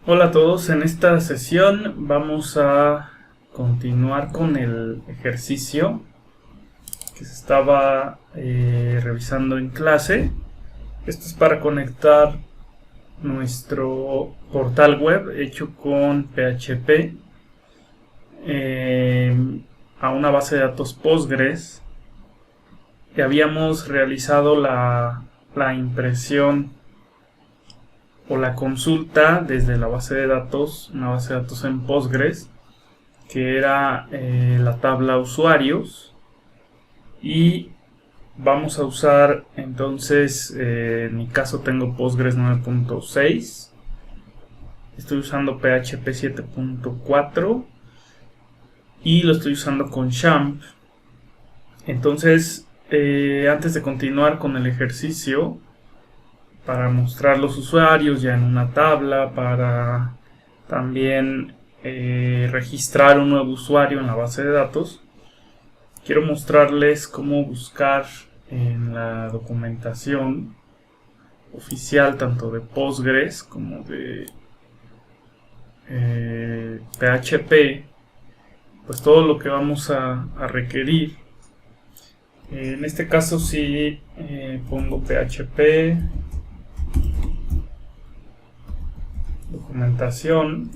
Hola a todos, en esta sesión vamos a continuar con el ejercicio que se estaba revisando en clase. Esto es para conectar nuestro portal web hecho con PHP a una base de datos Postgres. Que habíamos realizado la impresión o la consulta desde la base de datos, una base de datos en Postgres, que era la tabla usuarios, y vamos a usar entonces, en mi caso tengo Postgres 9.6, estoy usando PHP 7.4 y lo estoy usando con XAMPP. Entonces, antes de continuar con el ejercicio, para mostrar los usuarios ya en una tabla, para también registrar un nuevo usuario en la base de datos, quiero mostrarles cómo buscar en la documentación oficial tanto de Postgres como de PHP, pues todo lo que vamos a requerir. En este caso si pongo PHP documentación,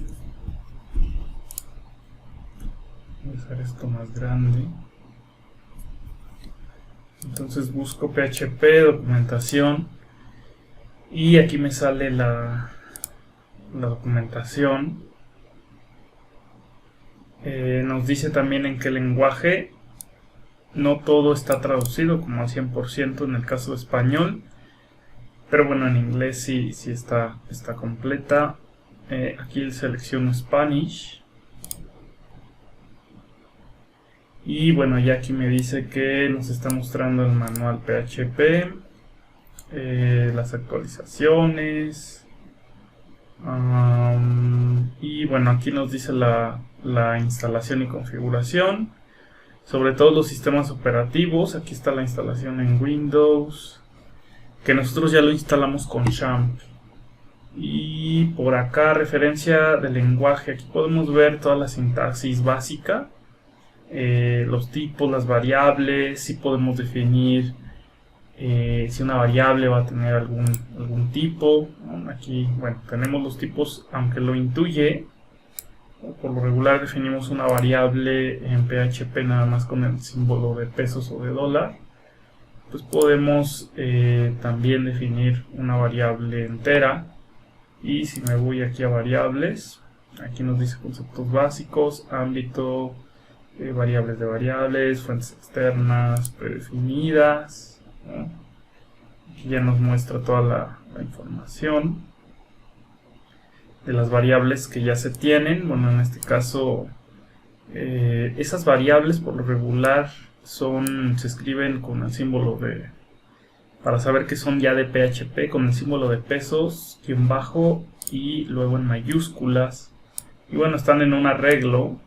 voy a hacer esto más grande, entonces busco PHP documentación y aquí me sale la documentación. Nos dice también en qué lenguaje. No todo está traducido como al 100% en el caso de español, pero bueno, en inglés sí está completa. Aquí selecciono Spanish. Y bueno, ya aquí me dice que nos está mostrando el manual PHP, las actualizaciones. Y bueno, aquí nos dice la instalación y configuración. Sobre todo los sistemas operativos. Aquí está la instalación en Windows, que nosotros ya lo instalamos con XAMPP. Y por acá, referencia del lenguaje. Aquí podemos ver toda la sintaxis básica, los tipos, las variables. Si podemos definir si una variable va a tener algún tipo. Aquí, bueno, tenemos los tipos, aunque lo intuye. Por lo regular definimos una variable en PHP nada más con el símbolo de pesos o de dólar. Pues podemos también definir una variable entera. Y si me voy aquí a variables, aquí nos dice conceptos básicos, ámbito, variables de variables, fuentes externas, predefinidas, ¿no? Aquí ya nos muestra toda la información de las variables que ya se tienen. Bueno, en este caso esas variables por lo regular se escriben con el símbolo de, para saber que son ya de PHP, con el símbolo de pesos, guión bajo y luego en mayúsculas. Y bueno, están en un arreglo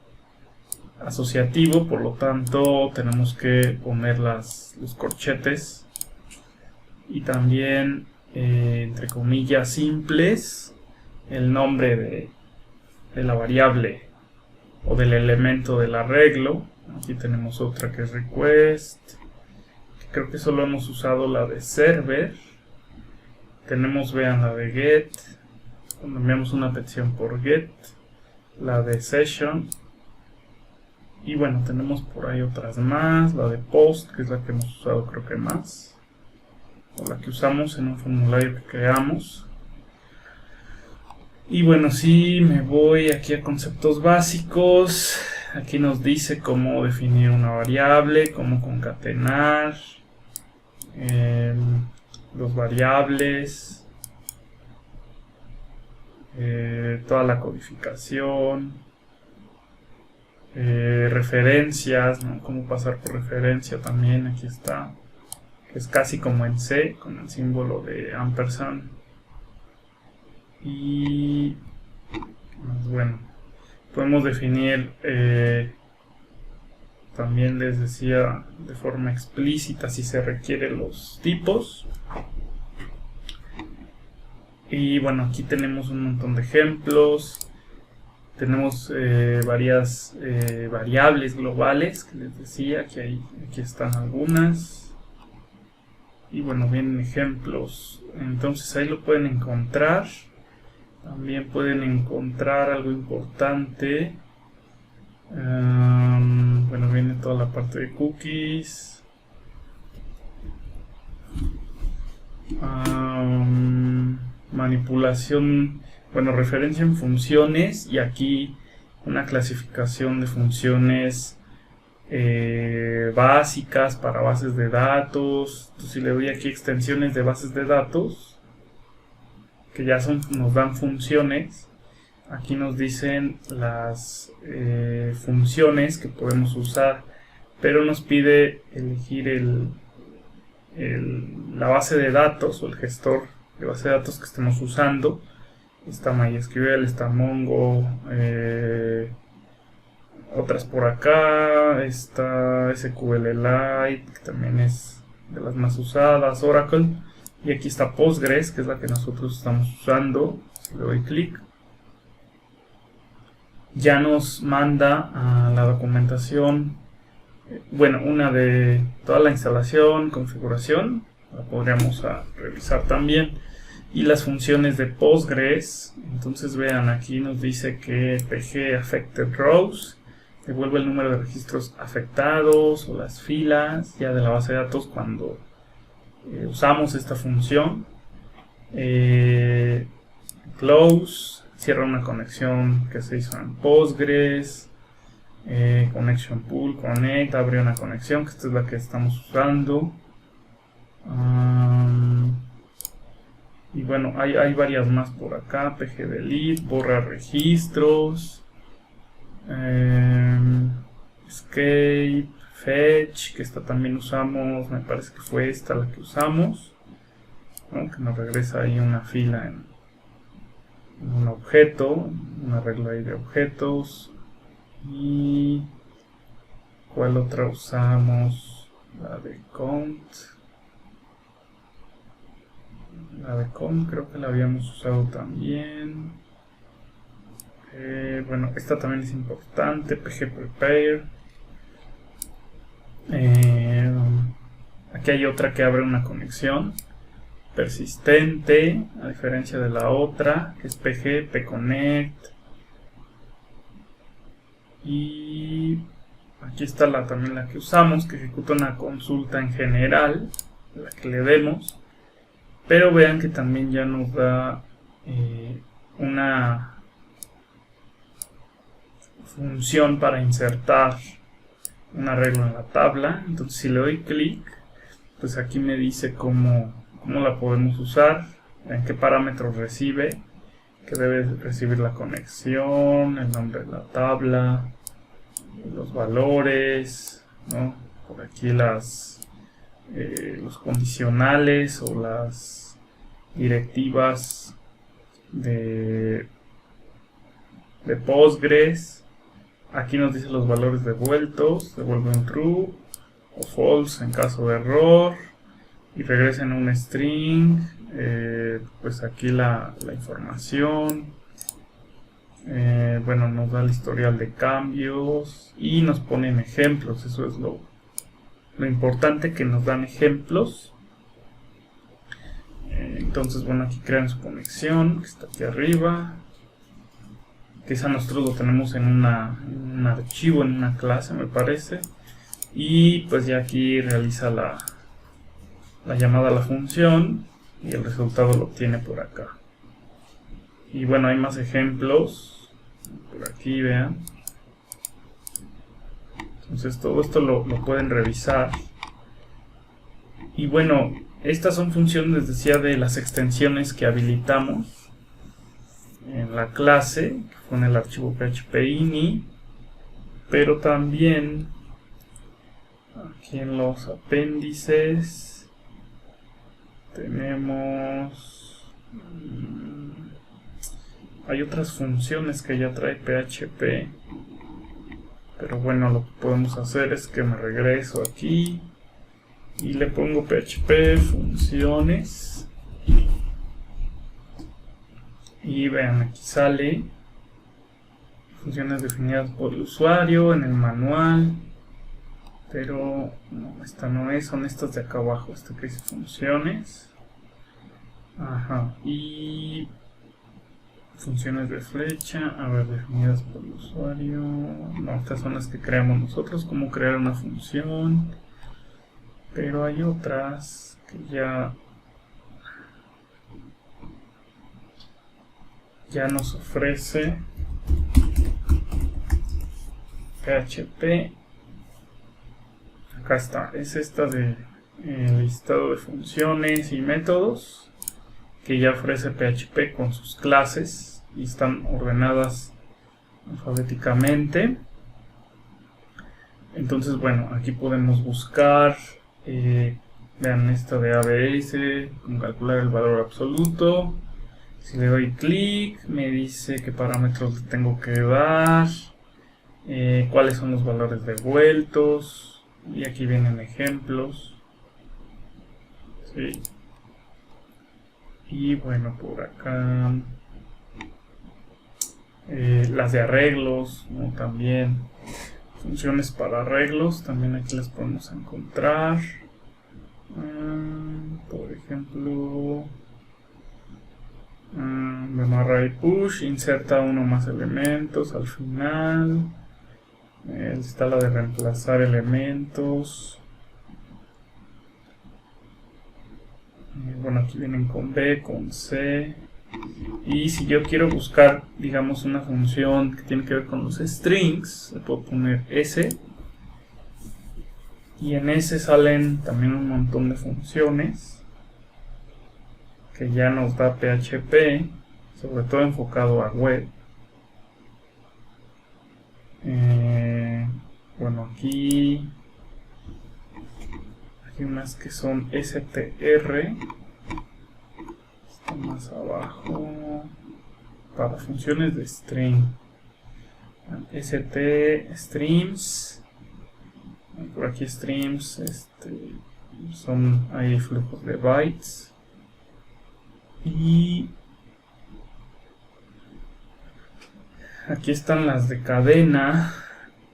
asociativo, por lo tanto tenemos que poner los corchetes y también entre comillas simples el nombre de la variable o del elemento del arreglo. Aquí tenemos otra que es request, que creo que solo hemos usado la de server. Tenemos, vean, la de get, cuando enviamos una petición por get, la de session, y bueno, tenemos por ahí otras más, la de post, que es la que hemos usado creo que más, o la que usamos en un formulario que creamos. Y bueno, si me voy aquí a conceptos básicos, aquí nos dice cómo definir una variable, cómo concatenar los variables, toda la codificación, referencias, ¿no? Cómo pasar por referencia también, aquí está, que es casi como en C, con el símbolo de ampersand. Y bueno, podemos definir también, les decía, de forma explícita si se requieren los tipos. Y bueno, aquí tenemos un montón de ejemplos. Tenemos varias variables globales que les decía, que aquí están algunas. Y bueno, vienen ejemplos. Entonces ahí lo pueden encontrar. También pueden encontrar algo importante. Bueno, viene toda la parte de cookies. Manipulación, bueno, referencia en funciones, y aquí una clasificación de funciones básicas para bases de datos. Entonces, si le doy aquí extensiones de bases de datos, que ya nos dan funciones, aquí nos dicen las funciones que podemos usar, pero nos pide elegir la base de datos o el gestor de base de datos que estemos usando. Está MySQL, está Mongo, otras por acá, está SQLite, que también es de las más usadas, Oracle, y aquí está Postgres, que es la que nosotros estamos usando. Si le doy clic, ya nos manda a la documentación, bueno, una de toda la instalación, configuración, la podríamos revisar también, y las funciones de Postgres. Entonces vean, aquí nos dice que PG affected rows devuelve el número de registros afectados o las filas ya de la base de datos cuando usamos esta función. Close cierra una conexión que se hizo en Postgres. Connection pool, connect, abre una conexión, que esta es la que estamos usando. Y bueno, hay varias más por acá. PG delete, borra registros, escape, fetch, que esta también usamos, me parece que fue esta la que usamos, ¿no? Que nos regresa ahí una fila en un objeto, un arreglo ahí de objetos. Y ¿cuál otra usamos? La de count. La de count creo que la habíamos usado también. Bueno, esta también es importante. PG prepare. Aquí hay otra que abre una conexión persistente, a diferencia de la otra, que es PG pconnect. Y aquí está también la que usamos, que ejecuta una consulta en general, la que le demos. Pero vean que también ya nos da una función para insertar un arreglo en la tabla. Entonces, si le doy clic, pues aquí me dice cómo la podemos usar, en qué parámetros recibe, que debe recibir la conexión, el nombre de la tabla, los valores, ¿no? Por aquí los condicionales o las directivas de Postgres. Aquí nos dice los valores devueltos, devuelve un true o false en caso de error, y regresa en un string. Pues aquí la información. Bueno, nos da el historial de cambios y nos ponen ejemplos. Eso es lo importante, que nos dan ejemplos. Entonces, bueno, aquí crean su conexión, que está aquí arriba. Quizá nosotros lo tenemos en un archivo, en una clase, me parece. Y pues ya aquí realiza la llamada a la función y el resultado lo obtiene por acá. Y bueno, hay más ejemplos por aquí, vean. Entonces todo esto lo pueden revisar. Y bueno, estas son funciones, les decía, de las extensiones que habilitamos en la clase, que fue en el archivo php-ini, pero también aquí en los apéndices tenemos, hay otras funciones que ya trae PHP, pero bueno, lo que podemos hacer es que me regreso aquí y le pongo PHP funciones Y vean, aquí sale funciones definidas por el usuario en el manual, pero no, esta no es, son estas de acá abajo, esta que dice funciones. Ajá, y funciones de flecha, a ver, definidas por el usuario. No, estas son las que creamos nosotros, cómo crear una función, pero hay otras que ya nos ofrece PHP. Acá está, es esta de listado de funciones y métodos que ya ofrece PHP con sus clases y están ordenadas alfabéticamente. Entonces, bueno, aquí podemos buscar, vean esta de ABS, con calcular el valor absoluto. Si le doy clic, me dice qué parámetros le tengo que dar, cuáles son los valores devueltos, y aquí vienen ejemplos. Sí. Y bueno, por acá las de arreglos, ¿no? También funciones para arreglos, también aquí las podemos encontrar. Por ejemplo, bueno, array push, inserta uno más elementos al final. Está la de reemplazar elementos. Bueno, aquí vienen con B, con C. Y si yo quiero buscar, digamos, una función que tiene que ver con los strings, le puedo poner S. Y en S salen también un montón de funciones que ya nos da PHP, sobre todo enfocado a web. Bueno, aquí hay unas que son str, está más abajo, para funciones de string. Streams, por aquí streams, son ahí flujos de bytes. Y aquí están las de cadena.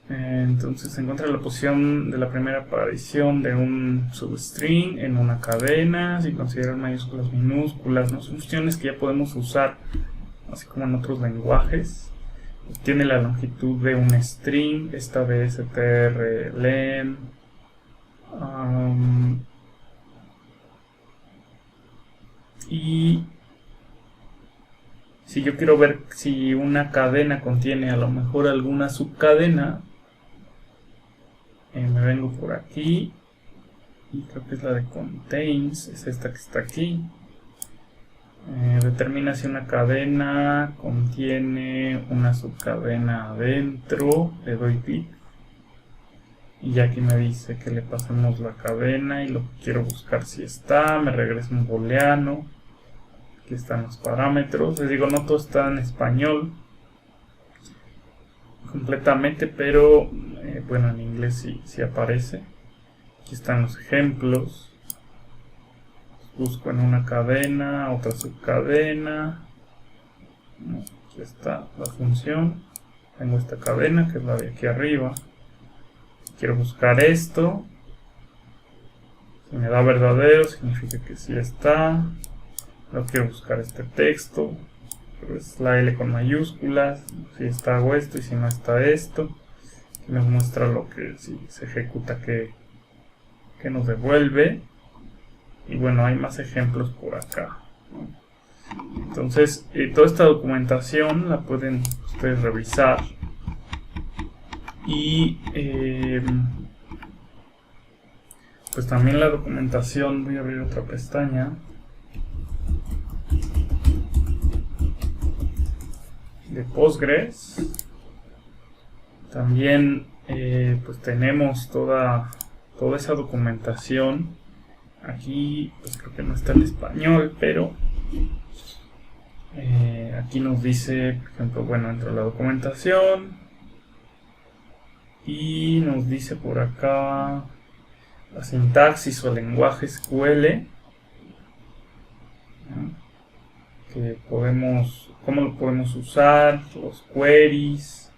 Entonces se encuentra la posición de la primera aparición de un substring en una cadena, si consideran mayúsculas, minúsculas, ¿no? Son funciones que ya podemos usar, así como en otros lenguajes. Tiene la longitud de un string, esta de strlen. Y si yo quiero ver si una cadena contiene a lo mejor alguna subcadena, me vengo por aquí y creo que es la de contains, es esta que está aquí. Determina si una cadena contiene una subcadena adentro, le doy clic y ya aquí me dice que le pasamos la cadena y lo que quiero buscar si está, me regresa un booleano. Aquí están los parámetros, les digo, no todo está en español completamente, pero bueno, en inglés sí aparece. Aquí están los ejemplos. Busco en una cadena, otra subcadena. Aquí está la función. Tengo esta cadena que es la de aquí arriba. Quiero buscar esto. Si me da verdadero, significa que sí está. No quiero buscar este texto. Pero es la L con mayúsculas. Si está hago esto y si no está esto. Y nos muestra lo que si se ejecuta que nos devuelve. Y bueno, hay más ejemplos por acá, ¿no? Entonces, toda esta documentación la pueden ustedes revisar. Y pues también la documentación, voy a abrir otra pestaña. De Postgres. También pues tenemos toda esa documentación. Aquí pues creo que no está en español, pero aquí nos dice, por ejemplo, bueno, entra la documentación y nos dice por acá la sintaxis o el lenguaje SQL, ¿no? Que podemos cómo lo podemos usar, los queries,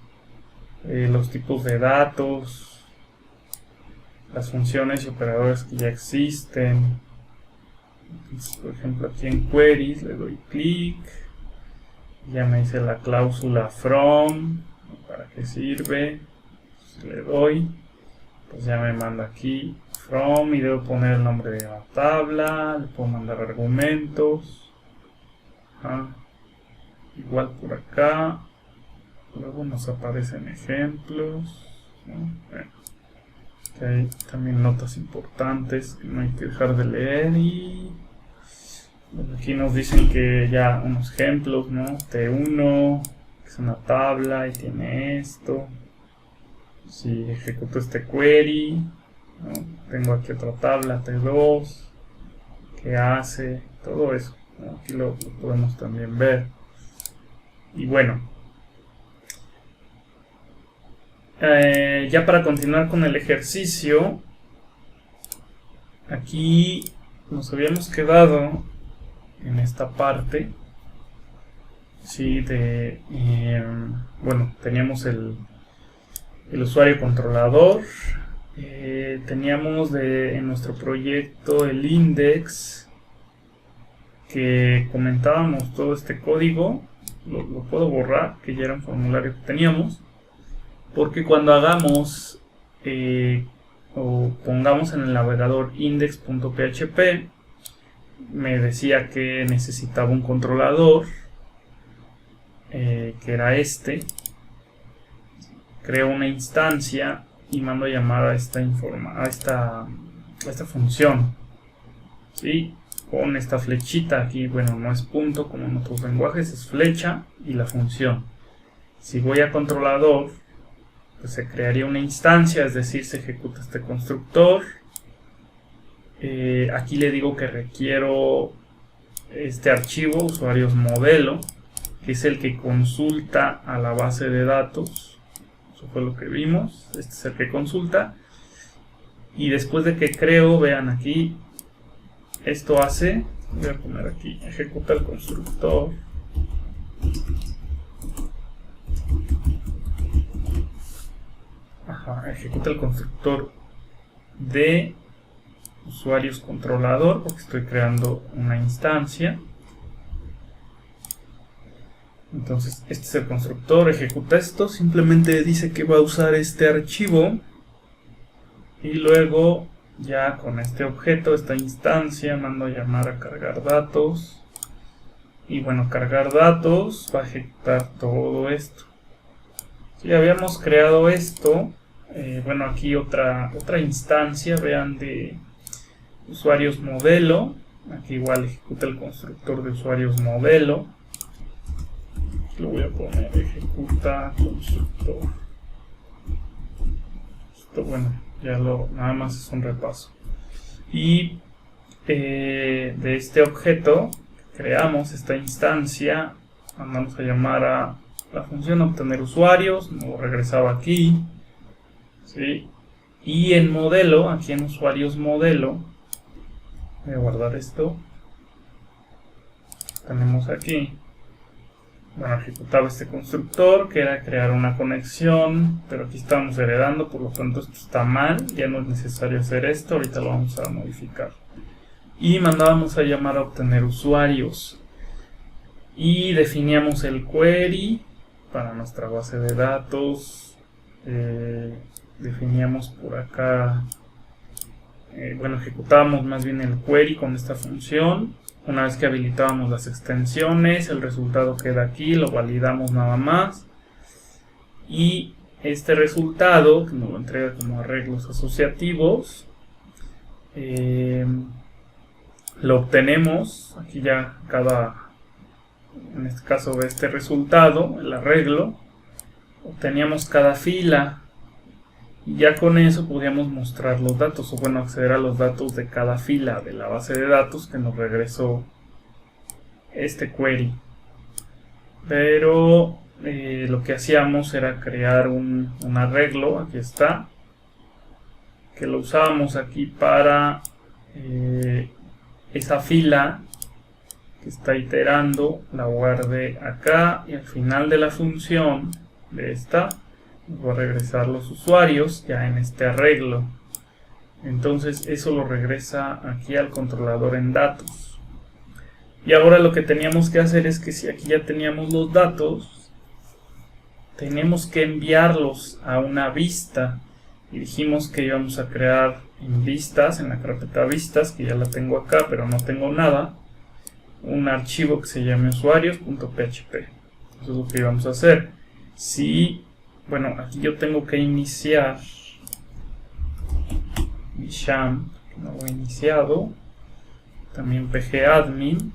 los tipos de datos, las funciones y operadores que ya existen. Entonces, por ejemplo, aquí en queries le doy clic, ya me dice la cláusula from, para qué sirve. Entonces, le doy, pues ya me manda aquí from y debo poner el nombre de la tabla, le puedo mandar argumentos. Igual por acá, luego nos aparecen ejemplos, ¿no? Bueno, que hay también notas importantes que no hay que dejar de leer. Y bueno, aquí nos dicen que ya unos ejemplos, ¿no? T1, que es una tabla y tiene esto. Si ejecuto este query, ¿no? Tengo aquí otra tabla, T2, que hace todo eso, ¿no? Aquí lo podemos también ver. Y bueno, ya para continuar con el ejercicio, aquí nos habíamos quedado en esta parte, ¿sí? Bueno, teníamos el usuario controlador, teníamos en nuestro proyecto el index, que comentábamos todo este código. Lo puedo borrar, que ya era un formulario que teníamos, porque cuando hagamos o pongamos en el navegador index.php, me decía que necesitaba un controlador, que era este. Creo una instancia y mando a llamar a esta función, ¿sí? Con esta flechita aquí. Bueno, no es punto como en otros lenguajes, es flecha y la función. Si voy a controlador, pues se crearía una instancia, es decir, se ejecuta este constructor. Aquí le digo que requiero este archivo, usuarios modelo, que es el que consulta a la base de datos. Eso fue lo que vimos. Este es el que consulta. Y después de que creo, vean aquí, esto hace, voy a poner aquí, ejecuta el constructor. Ejecuta el constructor de usuarios controlador, porque estoy creando una instancia. Entonces este es el constructor, ejecuta esto, simplemente dice que va a usar este archivo, y luego ya con este objeto, esta instancia, mando a llamar a cargar datos. Y bueno, cargar datos va a ejecutar todo esto. Si habíamos creado esto, bueno, aquí otra instancia, vean, de usuarios modelo. Aquí igual ejecuta el constructor de usuarios modelo. Lo voy a poner ejecuta constructor. Esto, bueno, ya nada más es un repaso. Y de este objeto creamos esta instancia, mandamos a llamar a la función obtener usuarios, lo regresaba aquí, ¿sí? Y en modelo, aquí en usuarios modelo, voy a guardar esto, tenemos aquí, bueno, ejecutaba este constructor, que era crear una conexión, pero aquí estamos heredando, por lo tanto esto está mal, ya no es necesario hacer esto, ahorita lo vamos a modificar. Y mandábamos a llamar a obtener usuarios, y definíamos el query para nuestra base de datos. Definíamos por acá, bueno, ejecutábamos más bien el query con esta función. Una vez que habilitábamos las extensiones, el resultado queda aquí, lo validamos nada más, y este resultado, que nos lo entrega como arreglos asociativos, lo obtenemos. Aquí ya en este caso de este resultado, el arreglo, obteníamos cada fila, y ya con eso podíamos mostrar los datos, o bueno, acceder a los datos de cada fila de la base de datos que nos regresó este query. Pero lo que hacíamos era crear un arreglo, aquí está, que lo usábamos aquí para esa fila que está iterando, la guarde acá y al final de la función de esta voy a regresar los usuarios ya en este arreglo. Entonces eso lo regresa aquí al controlador en datos. Y ahora lo que teníamos que hacer es que si aquí ya teníamos los datos, tenemos que enviarlos a una vista. Y dijimos que íbamos a crear en vistas, en la carpeta vistas, que ya la tengo acá, pero no tengo nada, un archivo que se llame usuarios.php. Eso es lo que íbamos a hacer. Si, bueno, aquí yo tengo que iniciar mi XAMPP, que no lo he iniciado, también pgadmin.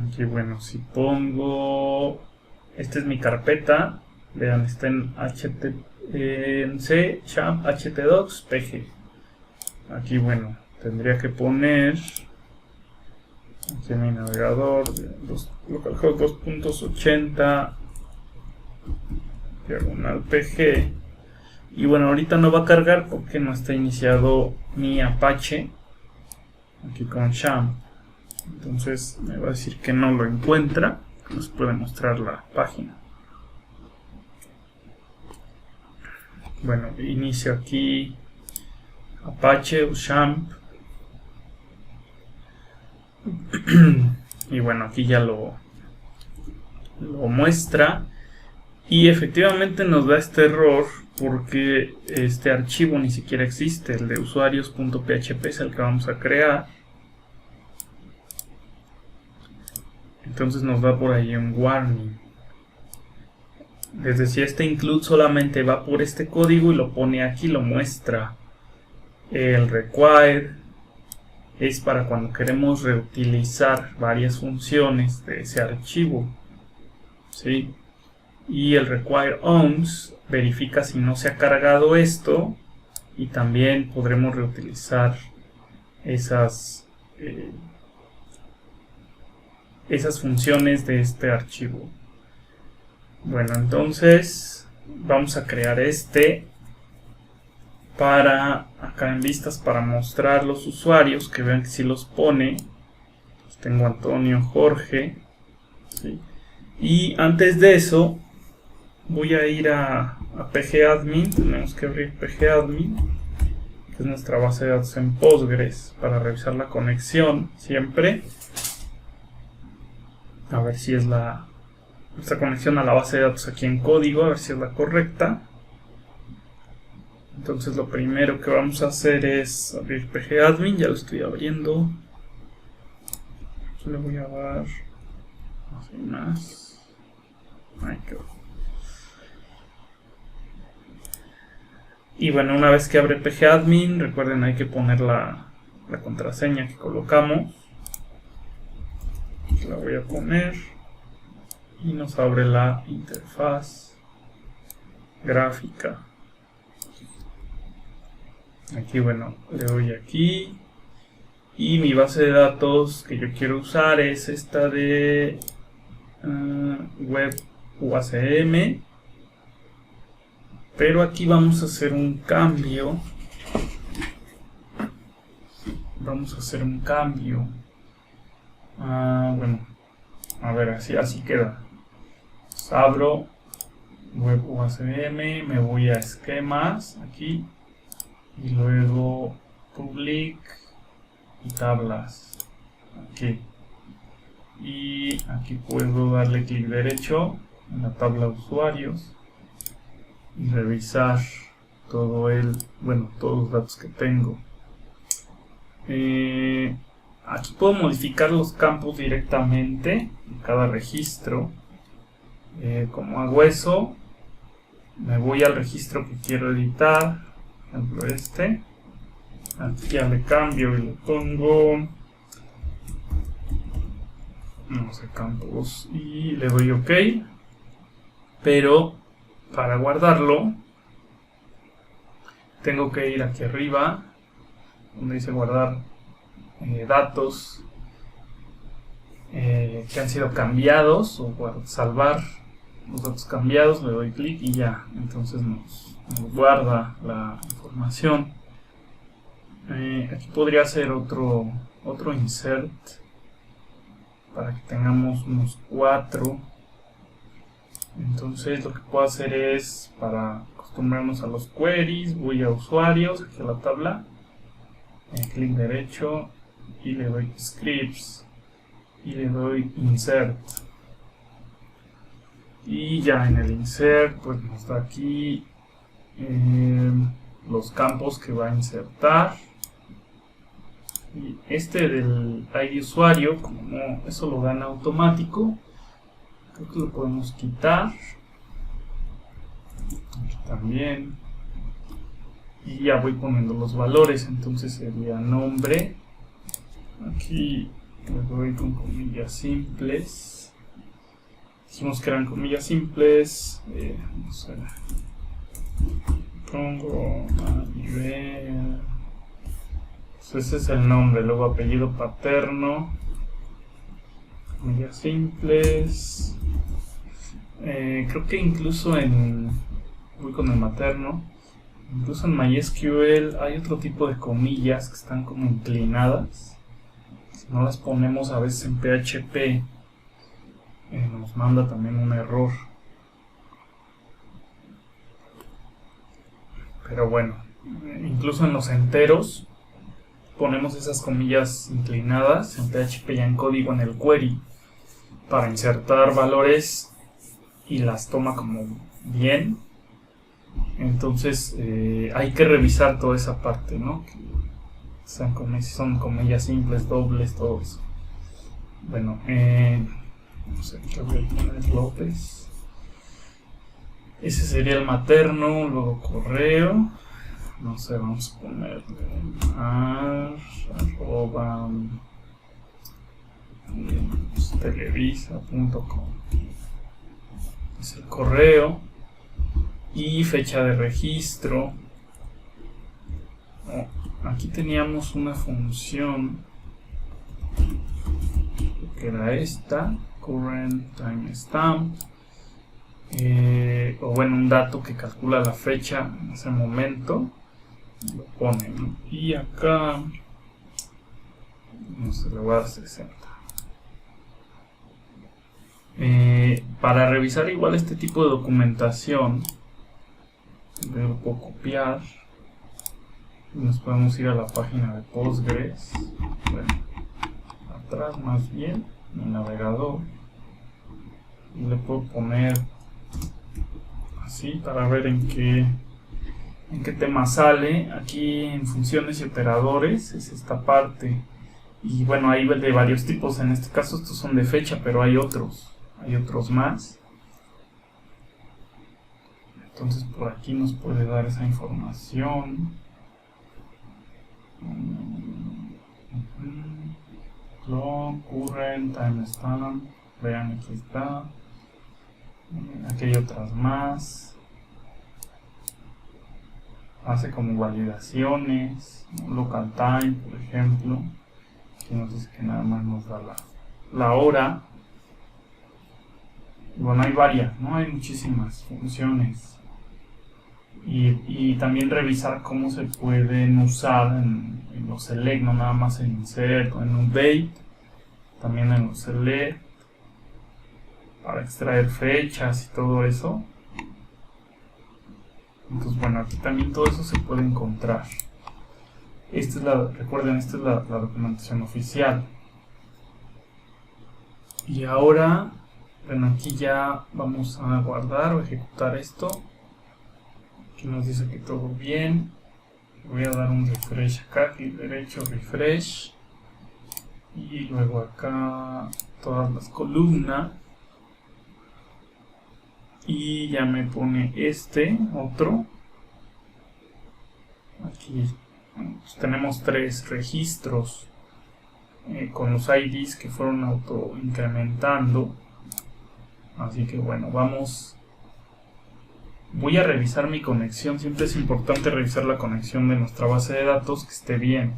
Aquí, bueno, si pongo, esta es mi carpeta, vean, está en C, XAMPP, htdocs, pg. Aquí, bueno, tendría que poner aquí en mi navegador localhost 2.80 diagonal pg. Y bueno, ahorita no va a cargar porque no está iniciado mi Apache aquí con XAMPP. Entonces me va a decir que no lo encuentra. Nos puede mostrar la página. Bueno, inicio aquí Apache o XAMPP. Y bueno, aquí ya lo muestra. Y efectivamente nos da este error porque este archivo ni siquiera existe. El de usuarios.php es el que vamos a crear. Entonces nos da por ahí un warning. Les decía, este include solamente va por este código y lo pone aquí, lo muestra. El require es para cuando queremos reutilizar varias funciones de ese archivo, ¿sí? Y el require owns verifica si no se ha cargado esto y también podremos reutilizar esas funciones de este archivo. Bueno, entonces vamos a crear este para acá en vistas para mostrar los usuarios, que vean que si los pone. Pues tengo Antonio, Jorge, ¿sí? Y antes de eso voy a ir a pgadmin. Tenemos que abrir pgadmin, que es nuestra base de datos en Postgres, para revisar la conexión siempre. A ver si es nuestra conexión a la base de datos aquí en código, a ver si es la correcta. Entonces lo primero que vamos a hacer es abrir pgadmin, ya lo estoy abriendo. Le voy a dar así más. Ahí quedó. Y bueno, una vez que abre pgadmin, recuerden hay que poner la contraseña que colocamos. La voy a poner y nos abre la interfaz gráfica. Aquí, bueno, le doy aquí y mi base de datos que yo quiero usar es esta de web UACM, pero aquí vamos a hacer un cambio. Bueno, a ver, así queda. Abro web UACM, me voy a esquemas aquí y luego public y tablas aquí, y aquí puedo darle clic derecho en la tabla de usuarios y revisar todos los datos que tengo. Aquí puedo modificar los campos directamente en cada registro. Como hago eso, me voy al registro que quiero editar, por ejemplo este. Aquí ya le cambio y le pongo, no sé, campos, y le doy OK. Pero para guardarlo tengo que ir aquí arriba donde dice guardar datos que han sido cambiados, o salvar los datos cambiados. Le doy clic y ya, entonces nos guarda la información. Aquí podría hacer otro otro insert para que tengamos unos 4. Entonces lo que puedo hacer es, para acostumbrarnos a los queries, voy a usuarios, aquí a la tabla, clic derecho y le doy scripts y le doy insert. Y ya en el insert pues nos da aquí los campos que va a insertar. Y este del ID usuario, como no, eso lo da en automático, creo que lo podemos quitar. Aquí también. Y ya voy poniendo los valores, entonces sería nombre. Aquí le doy con comillas simples. Dijimos que eran comillas simples. Vamos a ver. Pongo a nivel. Pues ese es el nombre, luego apellido paterno. Comillas simples. Creo que incluso voy con el materno. Incluso en MySQL hay otro tipo de comillas que están como inclinadas. Si no las ponemos a veces en PHP, nos manda también un error. Pero bueno, incluso en los enteros ponemos esas comillas inclinadas en PHP ya en código en el query para insertar valores y las toma como bien. Entonces hay que revisar toda esa parte, ¿no? Que son comillas simples, dobles, todo eso. Bueno, no sé, ¿qué voy a poner? López. Ese sería el materno, luego correo. No sé, vamos a ponerle televisa.com. Es el correo. Y fecha de registro. Aquí teníamos una función que era esta, current timestamp, o bueno, un dato que calcula la fecha en ese momento, lo pone, ¿no? Y acá no sé, le voy a dar 60. Para revisar igual este tipo de documentación, lo puedo copiar y nos podemos ir a la página de Postgres, bueno, atrás más bien, en el navegador, y le puedo poner así para ver en qué tema sale. Aquí en funciones y operadores es esta parte, y bueno, hay de varios tipos. En este caso estos son de fecha, pero hay otros más. Entonces por aquí nos puede dar esa información. Current timestamp, vean, aquí está. Aquí hay otras más. Hace como validaciones, local time, por ejemplo. Aquí nos dice que nada más nos da la hora. Bueno, hay varias, ¿no? Hay muchísimas funciones. Y también revisar cómo se pueden usar en los select, no nada más en insert o en update, también en los select, para extraer fechas y todo eso. Entonces bueno, aquí también todo eso se puede encontrar. Recuerden, esta es la documentación oficial. Y ahora, bueno, aquí ya vamos a guardar o ejecutar esto. Aquí nos dice que todo bien. Voy a dar un refresh acá, clic derecho, refresh. Y luego acá todas las columnas. Y ya me pone otro. Aquí pues tenemos 3 registros con los IDs que fueron auto incrementando. Así que bueno, voy a revisar mi conexión. Siempre es importante revisar la conexión de nuestra base de datos, que esté bien.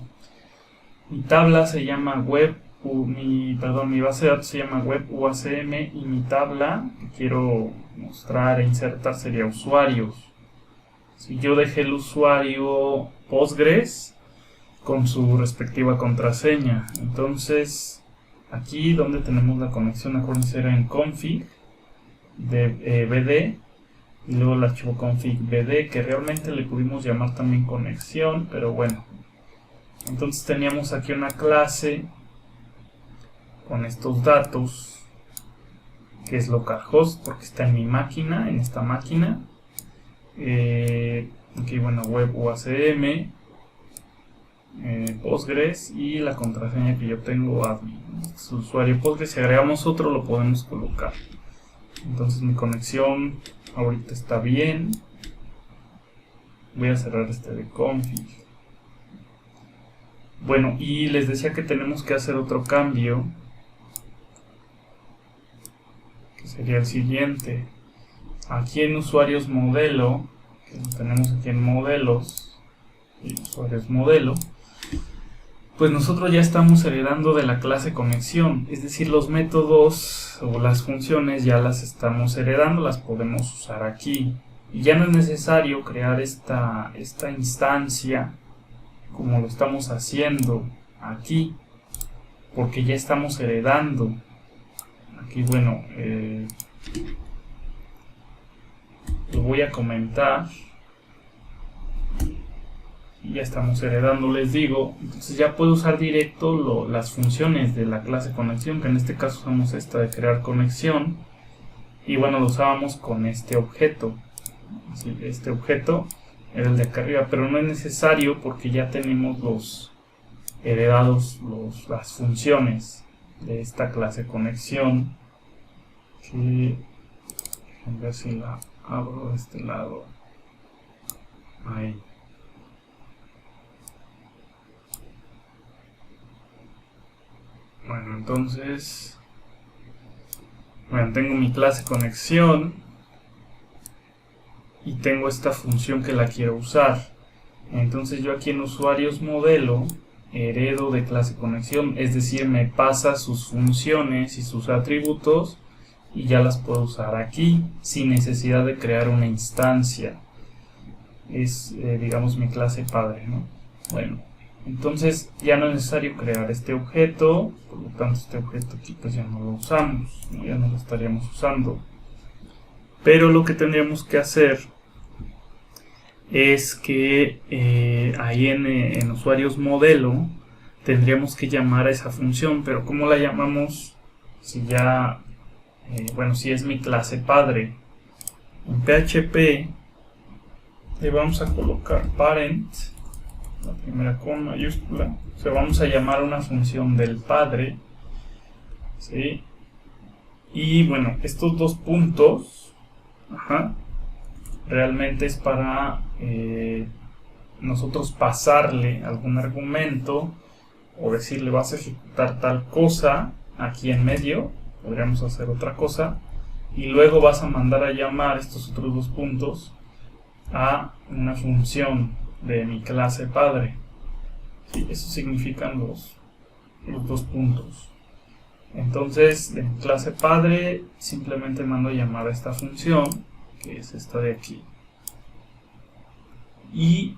Mi tabla se llama mi base de datos se llama web UACM, y mi tabla que quiero mostrar e insertar sería usuarios. Si yo dejé el usuario Postgres, con su respectiva contraseña. Entonces aquí donde tenemos la conexión, acuérdense, era en config de bd y luego el archivo config bd, que realmente le pudimos llamar también conexión, pero bueno. Entonces teníamos aquí una clase con estos datos, que es localhost porque está en mi máquina, en esta máquina. Aquí bueno, web UACM, Postgres y la contraseña que yo tengo admin. Su usuario Postgres, si agregamos otro lo podemos colocar. Entonces mi conexión ahorita está bien. Voy a cerrar este de config. Bueno, y les decía que tenemos que hacer otro cambio, que sería el siguiente. Aquí en usuarios modelo, que lo tenemos aquí en modelos y usuarios modelo, pues nosotros ya estamos heredando de la clase conexión, es decir, los métodos o las funciones ya las estamos heredando, las podemos usar aquí. Y ya no es necesario crear esta instancia como lo estamos haciendo aquí, porque ya estamos heredando. Aquí bueno, lo voy a comentar. Y ya estamos heredando, les digo. Entonces ya puedo usar directo las funciones de la clase conexión, que en este caso usamos esta de crear conexión. Y bueno, lo usábamos con este objeto. Así, este objeto era el de acá arriba, pero no es necesario porque ya tenemos los heredados las funciones de esta clase conexión. Que, a ver si la abro de este lado. Ahí. Bueno, entonces, bueno, tengo mi clase conexión y tengo esta función que la quiero usar. Entonces yo aquí en usuarios modelo heredo de clase conexión, es decir, me pasa sus funciones y sus atributos y ya las puedo usar aquí sin necesidad de crear una instancia. Es, digamos, mi clase padre, ¿no? Bueno. Entonces ya no es necesario crear este objeto, por lo tanto este objeto aquí pues ya no lo usamos, ¿no? Ya no lo estaríamos usando. Pero lo que tendríamos que hacer es que ahí en usuarios modelo tendríamos que llamar a esa función, pero ¿cómo la llamamos? Si ya, bueno, si es mi clase padre. En PHP le vamos a colocar parent, la primera con mayúscula, o sea, vamos a llamar una función del padre, ¿sí? Y bueno, estos dos puntos, realmente es para nosotros pasarle algún argumento o decirle vas a ejecutar tal cosa aquí en medio, podríamos hacer otra cosa, y luego vas a mandar a llamar estos otros dos puntos a una función de mi clase padre. Sí, eso significan los dos puntos. Entonces, de mi clase padre simplemente mando a llamar a esta función, que es esta de aquí, y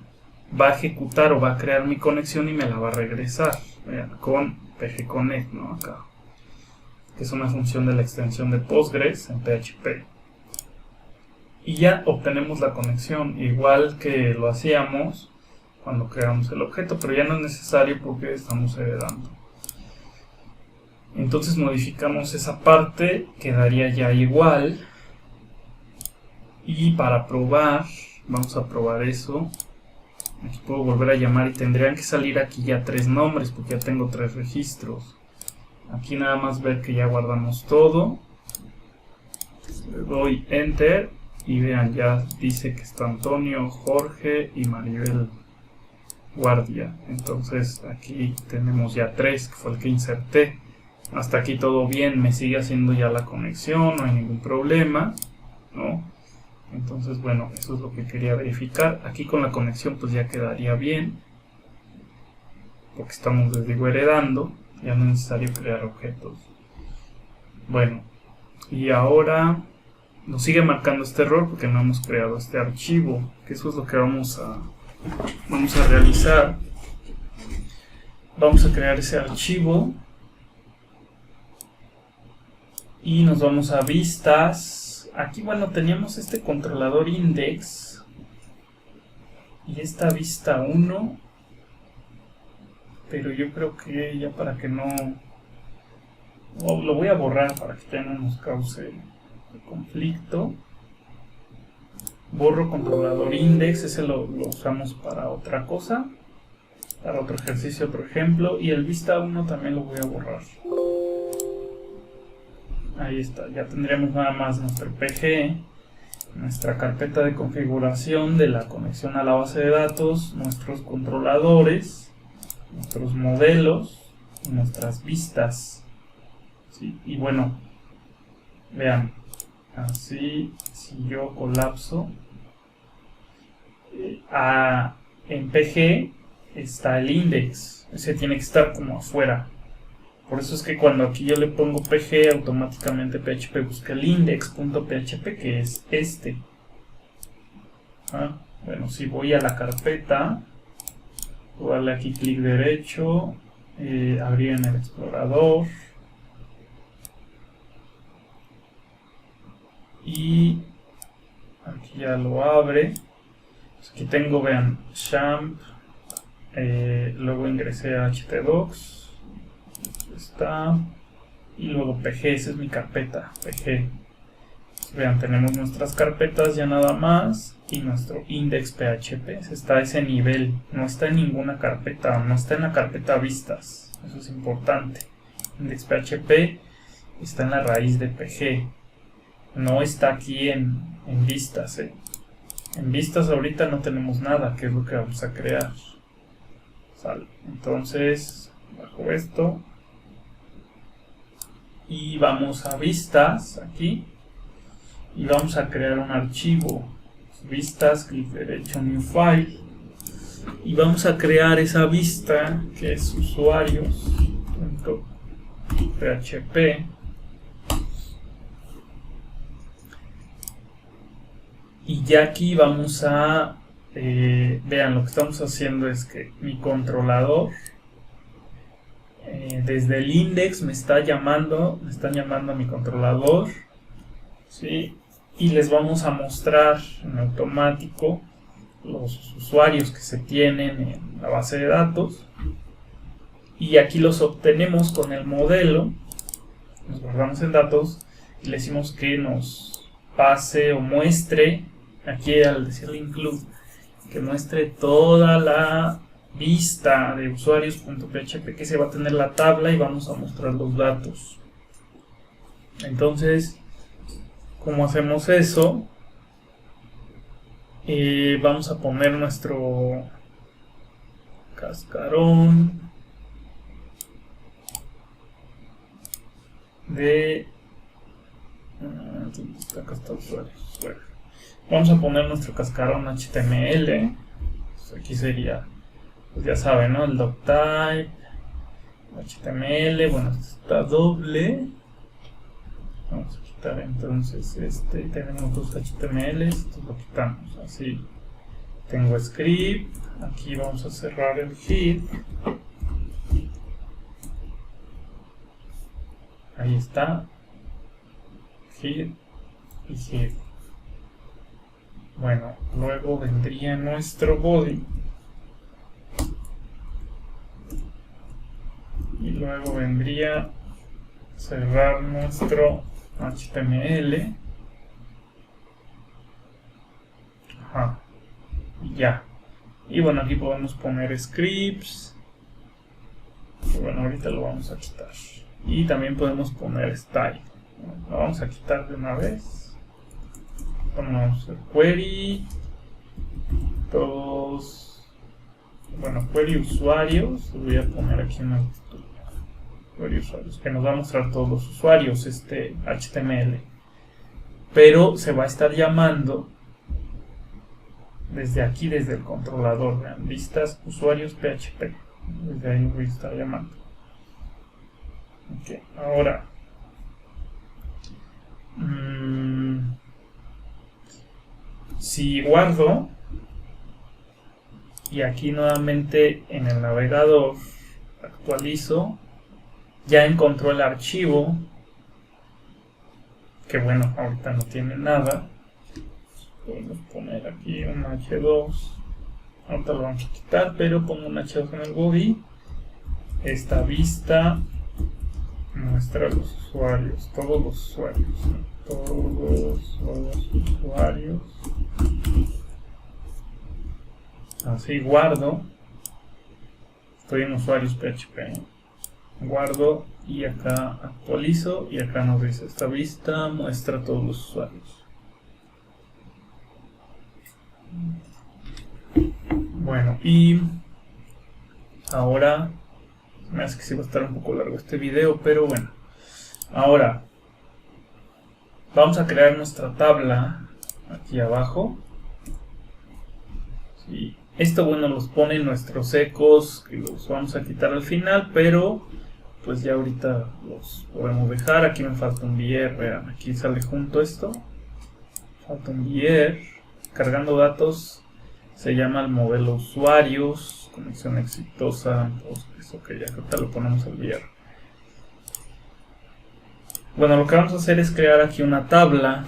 va a ejecutar o va a crear mi conexión y me la va a regresar. Vean, con pgconnect, ¿no? Acá, que es una función de la extensión de Postgres en PHP. Y ya obtenemos la conexión, igual que lo hacíamos cuando creamos el objeto, pero ya no es necesario porque estamos heredando. Entonces modificamos esa parte, quedaría ya igual. Y para probar, vamos a probar eso. Aquí puedo volver a llamar y tendrían que salir aquí ya 3 nombres porque ya tengo 3 registros. Aquí nada más ver que ya guardamos todo. Le doy Enter. Y vean, ya dice que está Antonio, Jorge y Maribel Guardia. Entonces aquí tenemos ya 3, que fue el que inserté. Hasta aquí todo bien, me sigue haciendo ya la conexión, no hay ningún problema, ¿no? Entonces bueno, eso es lo que quería verificar. Aquí con la conexión pues ya quedaría bien, porque estamos, les digo, heredando. Ya no es necesario crear objetos. Bueno, y ahora nos sigue marcando este error porque no hemos creado este archivo, que eso es lo que vamos a realizar. vamos a crear ese archivo y nos vamos a vistas. Aquí, bueno, teníamos este controlador index y esta vista 1, pero yo creo que ya para que no... lo voy a borrar para que ya no nos cause conflicto. Borro controlador index, ese lo usamos para otra cosa, para otro ejercicio, otro ejemplo, y el vista 1 también lo voy a borrar. Ahí está, ya tendremos nada más nuestro PG, nuestra carpeta de configuración de la conexión a la base de datos, nuestros controladores, nuestros modelos y nuestras vistas. ¿Sí? Y bueno, vean, así, si yo colapso, en PG está el index, ese tiene que estar como afuera. Por eso es que cuando aquí yo le pongo PG, automáticamente PHP busca el index.php, que es este. Bueno, si voy a la carpeta, voy a darle aquí clic derecho, abrir en el explorador, y aquí ya lo abre. Pues aquí tengo, vean, XAMPP, luego ingresé a htdocs, está, y luego PG, esa es mi carpeta, PG. Pues vean, tenemos nuestras carpetas ya nada más, y nuestro index.php está a ese nivel, no está en ninguna carpeta, no está en la carpeta vistas, eso es importante. Index.php está en la raíz de PG, no está aquí en vistas. En vistas ahorita no tenemos nada, que es lo que vamos a crear. Sale. Entonces, bajo esto y vamos a vistas aquí y vamos a crear un archivo. Vistas, clic derecho, new file, y vamos a crear esa vista que es usuarios.php. Y ya aquí vamos a, vean, lo que estamos haciendo es que mi controlador, desde el index me están llamando a mi controlador, ¿sí? Y les vamos a mostrar en automático los usuarios que se tienen en la base de datos. Y aquí los obtenemos con el modelo, los guardamos en datos y le decimos que nos pase o muestre, aquí al decirle include, que muestre toda la vista de usuarios.php, que se va a tener la tabla y vamos a mostrar los datos. Entonces, ¿cómo hacemos eso? Vamos a poner nuestro cascarón de... acá está usuarios. Bueno, vamos a poner nuestro cascarón HTML. Pues aquí sería, pues ya saben, ¿no? El doctype, HTML. Bueno, está doble. Vamos a quitar entonces este. Tenemos dos HTML, esto lo quitamos así. Tengo script. Aquí vamos a cerrar el head. Ahí está. Head y head. Bueno, luego vendría nuestro body. Y luego vendría cerrar nuestro HTML. Ajá. Y ya. Y bueno, aquí podemos poner scripts. Y bueno, ahorita lo vamos a quitar. Y también podemos poner style. Lo vamos a quitar de una vez. Vamos a hacer query. Todos. Bueno, query usuarios. Voy a poner aquí una query usuarios, que nos va a mostrar todos los usuarios, este HTML. Pero se va a estar llamando desde aquí, desde el controlador. Vean, vistas usuarios PHP. Desde ahí voy a estar llamando. Ok, ahora. Si guardo y aquí nuevamente en el navegador actualizo, ya encontró el archivo, que bueno, ahorita no tiene nada. Podemos poner aquí un H2, ahorita lo vamos a quitar, pero pongo un H2 en el body. Esta vista muestra a los usuarios, todos los usuarios, todos los usuarios. Así guardo, estoy en usuarios PHP, guardo y acá actualizo y acá nos dice esta vista muestra a todos los usuarios. Bueno, y ahora me hace que sí va a estar un poco largo este video, pero bueno, ahora vamos a crear nuestra tabla aquí abajo. Sí. Esto, bueno, los pone nuestros ecos, que los vamos a quitar al final, pero pues ya ahorita los podemos dejar. Aquí me falta un BR, vean, aquí sale junto esto, falta un BR, cargando datos, se llama el modelo usuarios, conexión exitosa, pues, ok, ya ahorita lo ponemos al BR. Bueno, lo que vamos a hacer es crear aquí una tabla,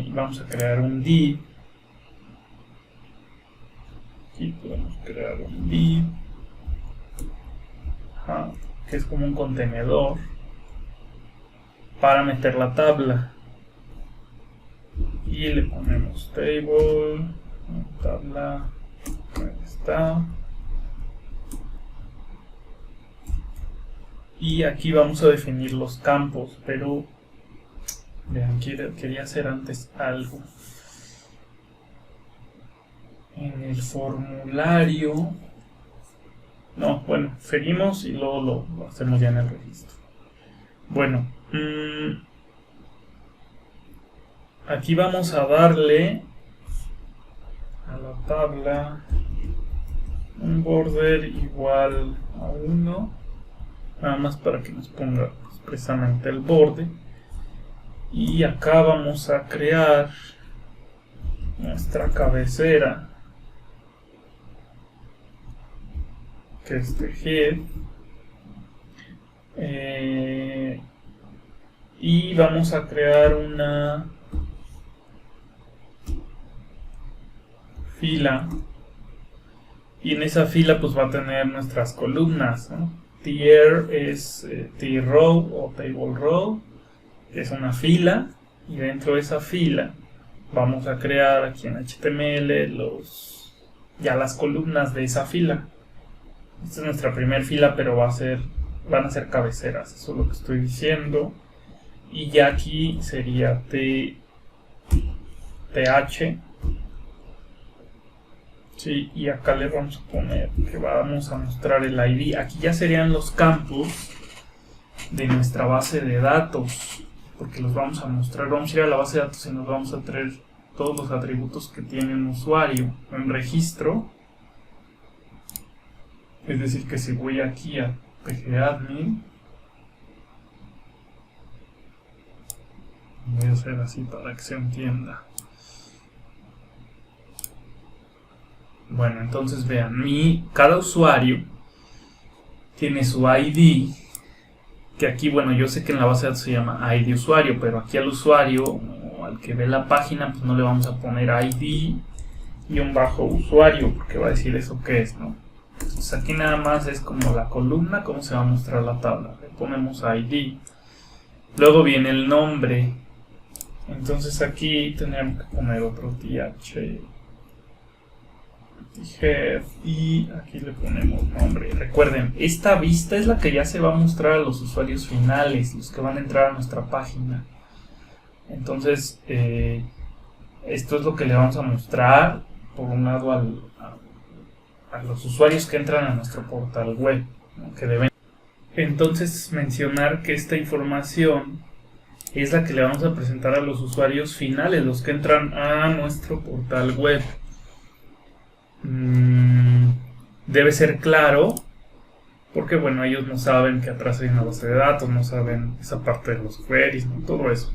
vamos a crear un div. Aquí podemos crear un div, que es como un contenedor para meter la tabla, y le ponemos table, tabla, ahí está, y aquí vamos a definir los campos, pero vean, quería hacer antes algo. En el formulario, no, bueno, seguimos y luego lo hacemos ya en el registro. Bueno, aquí vamos a darle a la tabla un border igual a 1, nada más para que nos ponga expresamente el borde, y acá vamos a crear nuestra cabecera, que es de head, y vamos a crear una fila, y en esa fila pues va a tener nuestras columnas, ¿no? Tier es T-row o table row, que es una fila, y dentro de esa fila vamos a crear aquí en HTML ya las columnas de esa fila. Esta es nuestra primera fila, pero van a ser cabeceras, eso es lo que estoy diciendo. Y ya aquí sería TH. Sí, y acá le vamos a poner que vamos a mostrar el ID. Aquí ya serían los campos de nuestra base de datos, porque los vamos a mostrar. Vamos a ir a la base de datos y nos vamos a traer todos los atributos que tiene un usuario en registro. Es decir, que si voy aquí a pgadmin, voy a hacer así para que se entienda. Bueno, entonces vean, cada usuario tiene su ID, que aquí, bueno, yo sé que en la base de datos se llama ID usuario, pero aquí al usuario, o al que ve la página, pues no le vamos a poner ID y un bajo usuario, porque va a decir eso qué es, ¿no? Entonces aquí nada más es como la columna, cómo se va a mostrar la tabla. Le ponemos ID. Luego viene el nombre. Entonces aquí tenemos que poner otro th head, y aquí le ponemos nombre. Recuerden, esta vista es la que ya se va a mostrar a los usuarios finales, los que van a entrar a nuestra página. Entonces esto es lo que le vamos a mostrar por un lado a los usuarios que entran a nuestro portal web, ¿no? Que deben. Entonces mencionar que esta información es la que le vamos a presentar a los usuarios finales, los que entran a nuestro portal web. Debe ser claro, porque bueno, ellos no saben que atrás hay una base de datos, no saben esa parte de los queries, ¿no? Todo eso.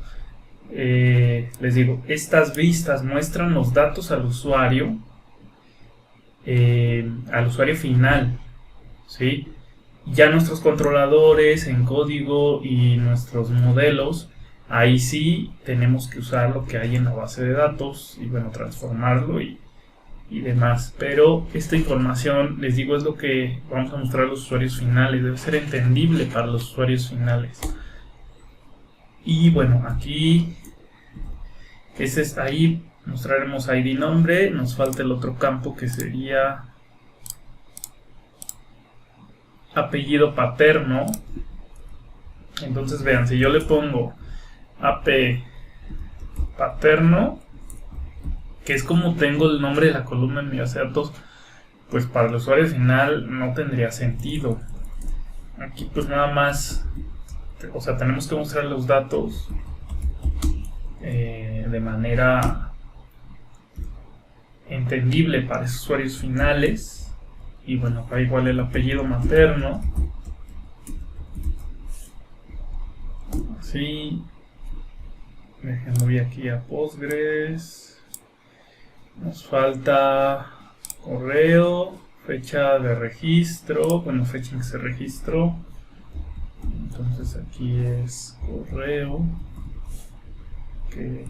Les digo, estas vistas muestran los datos al usuario final, ¿sí? Ya nuestros controladores en código y nuestros modelos, ahí sí tenemos que usar lo que hay en la base de datos y bueno, transformarlo y demás. Pero esta información, les digo, es lo que vamos a mostrar a los usuarios finales. Debe ser entendible para los usuarios finales. Y bueno, aquí ahí mostraremos ID nombre. Nos falta el otro campo que sería apellido paterno. Entonces vean, si yo le pongo AP paterno, que es como tengo el nombre de la columna en mi base de datos, pues para el usuario final no tendría sentido. Aquí pues nada más, o sea, tenemos que mostrar los datos de manera entendible para esos usuarios finales. Y bueno, acá igual el apellido materno. Así. Voy aquí a Postgres. Nos falta correo, fecha de registro, bueno, fecha en que se registró. Entonces aquí es correo que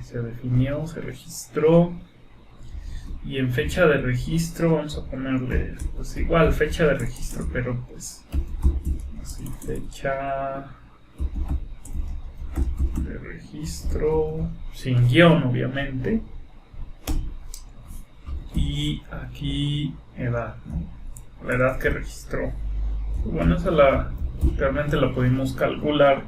se definió, se registró. Y en fecha de registro vamos a ponerle pues igual fecha de registro, pero pues así, fecha de registro sin guión obviamente. Y aquí edad, ¿no? La edad que registró. Bueno, esa realmente la pudimos calcular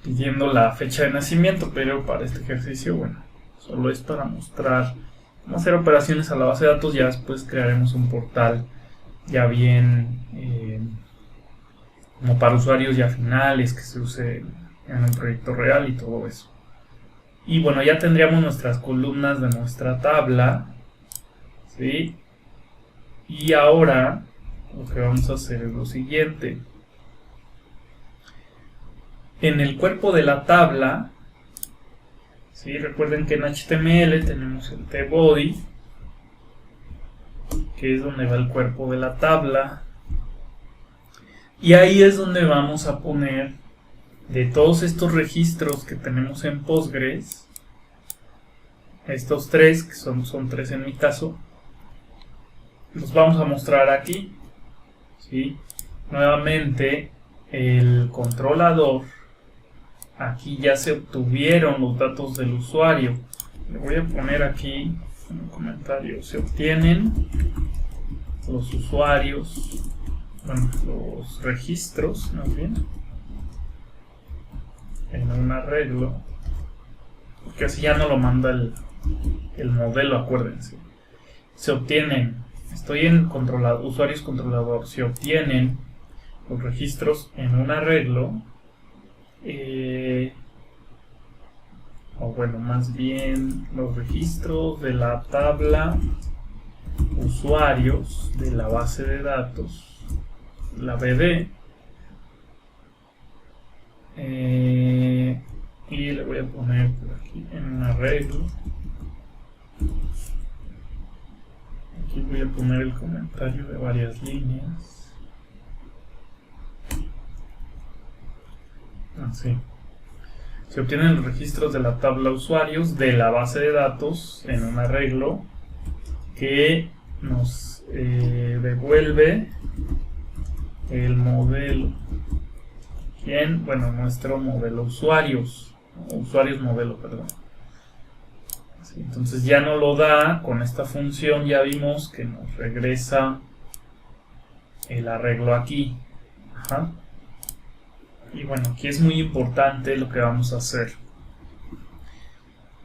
pidiendo la fecha de nacimiento, pero para este ejercicio, bueno, solo es para mostrar cómo hacer operaciones a la base de datos. Ya después crearemos un portal ya bien como para usuarios ya finales, que se use en un proyecto real y todo eso. Y bueno, ya tendríamos nuestras columnas de nuestra tabla, ¿sí? Y ahora lo que vamos a hacer es lo siguiente. En el cuerpo de la tabla, ¿sí? Recuerden que en HTML tenemos el tBody, que es donde va el cuerpo de la tabla. Y ahí es donde vamos a poner de todos estos registros que tenemos en Postgres, estos tres, que son tres en mi caso, los vamos a mostrar aquí, ¿sí? Nuevamente, el controlador, aquí ya se obtuvieron los datos del usuario. Le voy a poner aquí en un comentario, se obtienen los usuarios, bueno, los registros, más bien, en un arreglo, porque así ya no lo manda el modelo, acuérdense. Se obtienen, estoy en usuarios controlador, se obtienen los registros en un arreglo, o bueno, más bien los registros de la tabla usuarios de la base de datos, la BD, y le voy a poner por aquí en un arreglo. Aquí voy a poner el comentario de varias líneas. Así. Se obtienen los registros de la tabla usuarios de la base de datos en un arreglo que nos devuelve el modelo. ¿Quién? Bueno, nuestro modelo usuarios modelo, perdón. Así, entonces ya no lo da con esta función, ya vimos que nos regresa el arreglo aquí. Ajá. Y bueno, aquí es muy importante lo que vamos a hacer.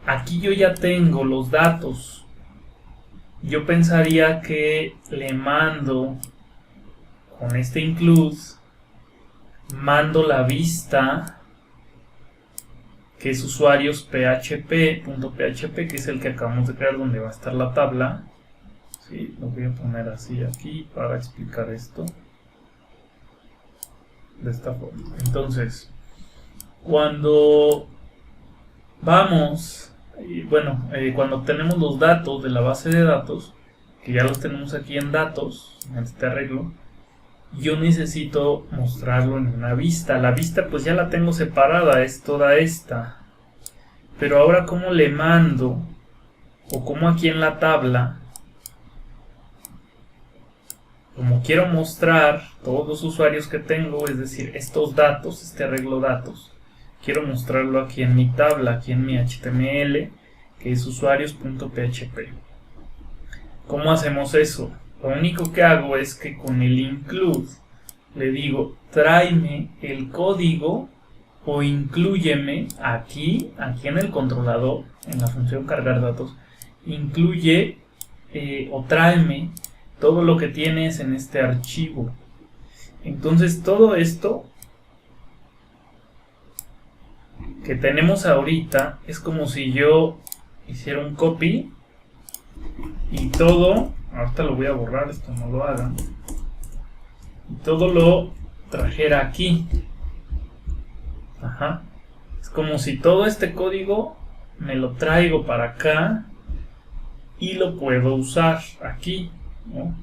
Aquí yo ya tengo los datos. Yo pensaría que le mando con este include, mando la vista que es usuarios php.php, que es el que acabamos de crear, donde va a estar la tabla. Sí, lo voy a poner así aquí para explicar esto de esta forma. Entonces, cuando vamos, cuando obtenemos los datos de la base de datos, que ya los tenemos aquí en datos, en este arreglo, yo necesito mostrarlo en una vista. La vista pues ya la tengo separada, es toda esta. Pero ahora, ¿cómo le mando? O como aquí en la tabla, como quiero mostrar todos los usuarios que tengo, es decir, estos datos, este arreglo datos, quiero mostrarlo aquí en mi tabla, aquí en mi HTML, que es usuarios.php. ¿Cómo hacemos eso? Lo único que hago es que con el include le digo, tráeme el código o inclúyeme aquí en el controlador, en la función cargar datos, incluye o tráeme todo lo que tienes en este archivo. Entonces todo esto que tenemos ahorita es como si yo hiciera un copy y todo, ahorita lo voy a borrar, esto no lo hagan, y todo lo trajera aquí. Ajá. Es como si todo este código me lo traigo para acá y lo puedo usar aquí, ¿no?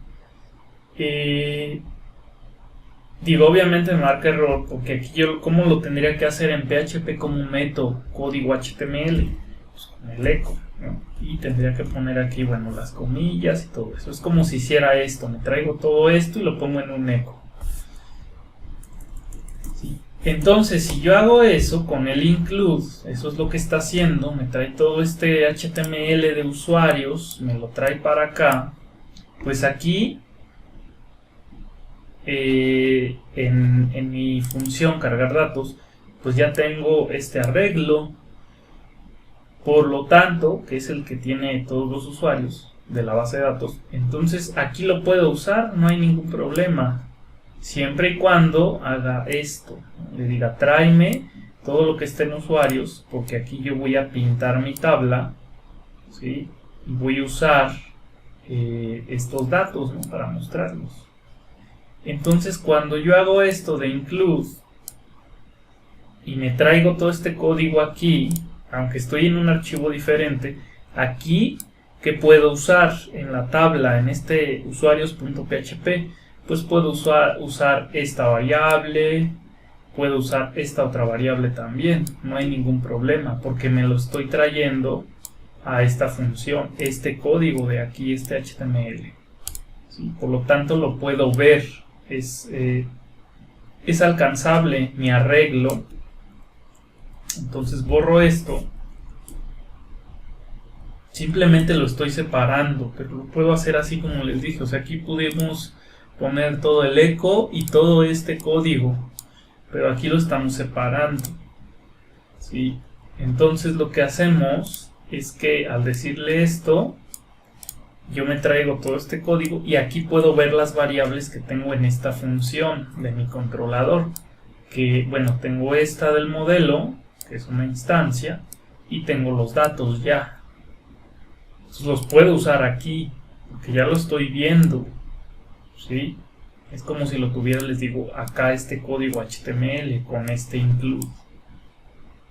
Digo, obviamente me marca error porque aquí yo, ¿cómo lo tendría que hacer en PHP como un método código HTML? Pues con el eco, ¿no? Y tendría que poner aquí, bueno, las comillas y todo eso. Es como si hiciera esto, me traigo todo esto y lo pongo en un eco. ¿Sí? Entonces, si yo hago eso con el include, eso es lo que está haciendo, me trae todo este HTML de usuarios, me lo trae para acá, pues aquí en mi función cargar datos, pues ya tengo este arreglo, por lo tanto, que es el que tiene todos los usuarios de la base de datos. Entonces aquí lo puedo usar, no hay ningún problema, siempre y cuando haga esto, le diga tráeme todo lo que esté en usuarios, porque aquí yo voy a pintar mi tabla, ¿sí? Y voy a usar estos datos, ¿no? Para mostrarlos. Entonces cuando yo hago esto de include y me traigo todo este código aquí, aunque estoy en un archivo diferente, aquí, ¿qué puedo usar en la tabla, en este usuarios.php? Pues puedo usar esta variable, puedo usar esta otra variable también, no hay ningún problema, porque me lo estoy trayendo a esta función, este código de aquí, este HTML. ¿Sí? Por lo tanto lo puedo ver, es alcanzable mi arreglo. Entonces borro esto, simplemente lo estoy separando, pero lo puedo hacer así como les dije. O sea, aquí pudimos poner todo el eco y todo este código, pero aquí lo estamos separando, ¿sí? Entonces lo que hacemos es que al decirle esto, yo me traigo todo este código y aquí puedo ver las variables que tengo en esta función de mi controlador, que bueno, tengo esta del modelo, que es una instancia, y tengo los datos ya. Entonces los puedo usar aquí, porque ya lo estoy viendo, ¿sí? Es como si lo tuviera, les digo, acá este código HTML con este include.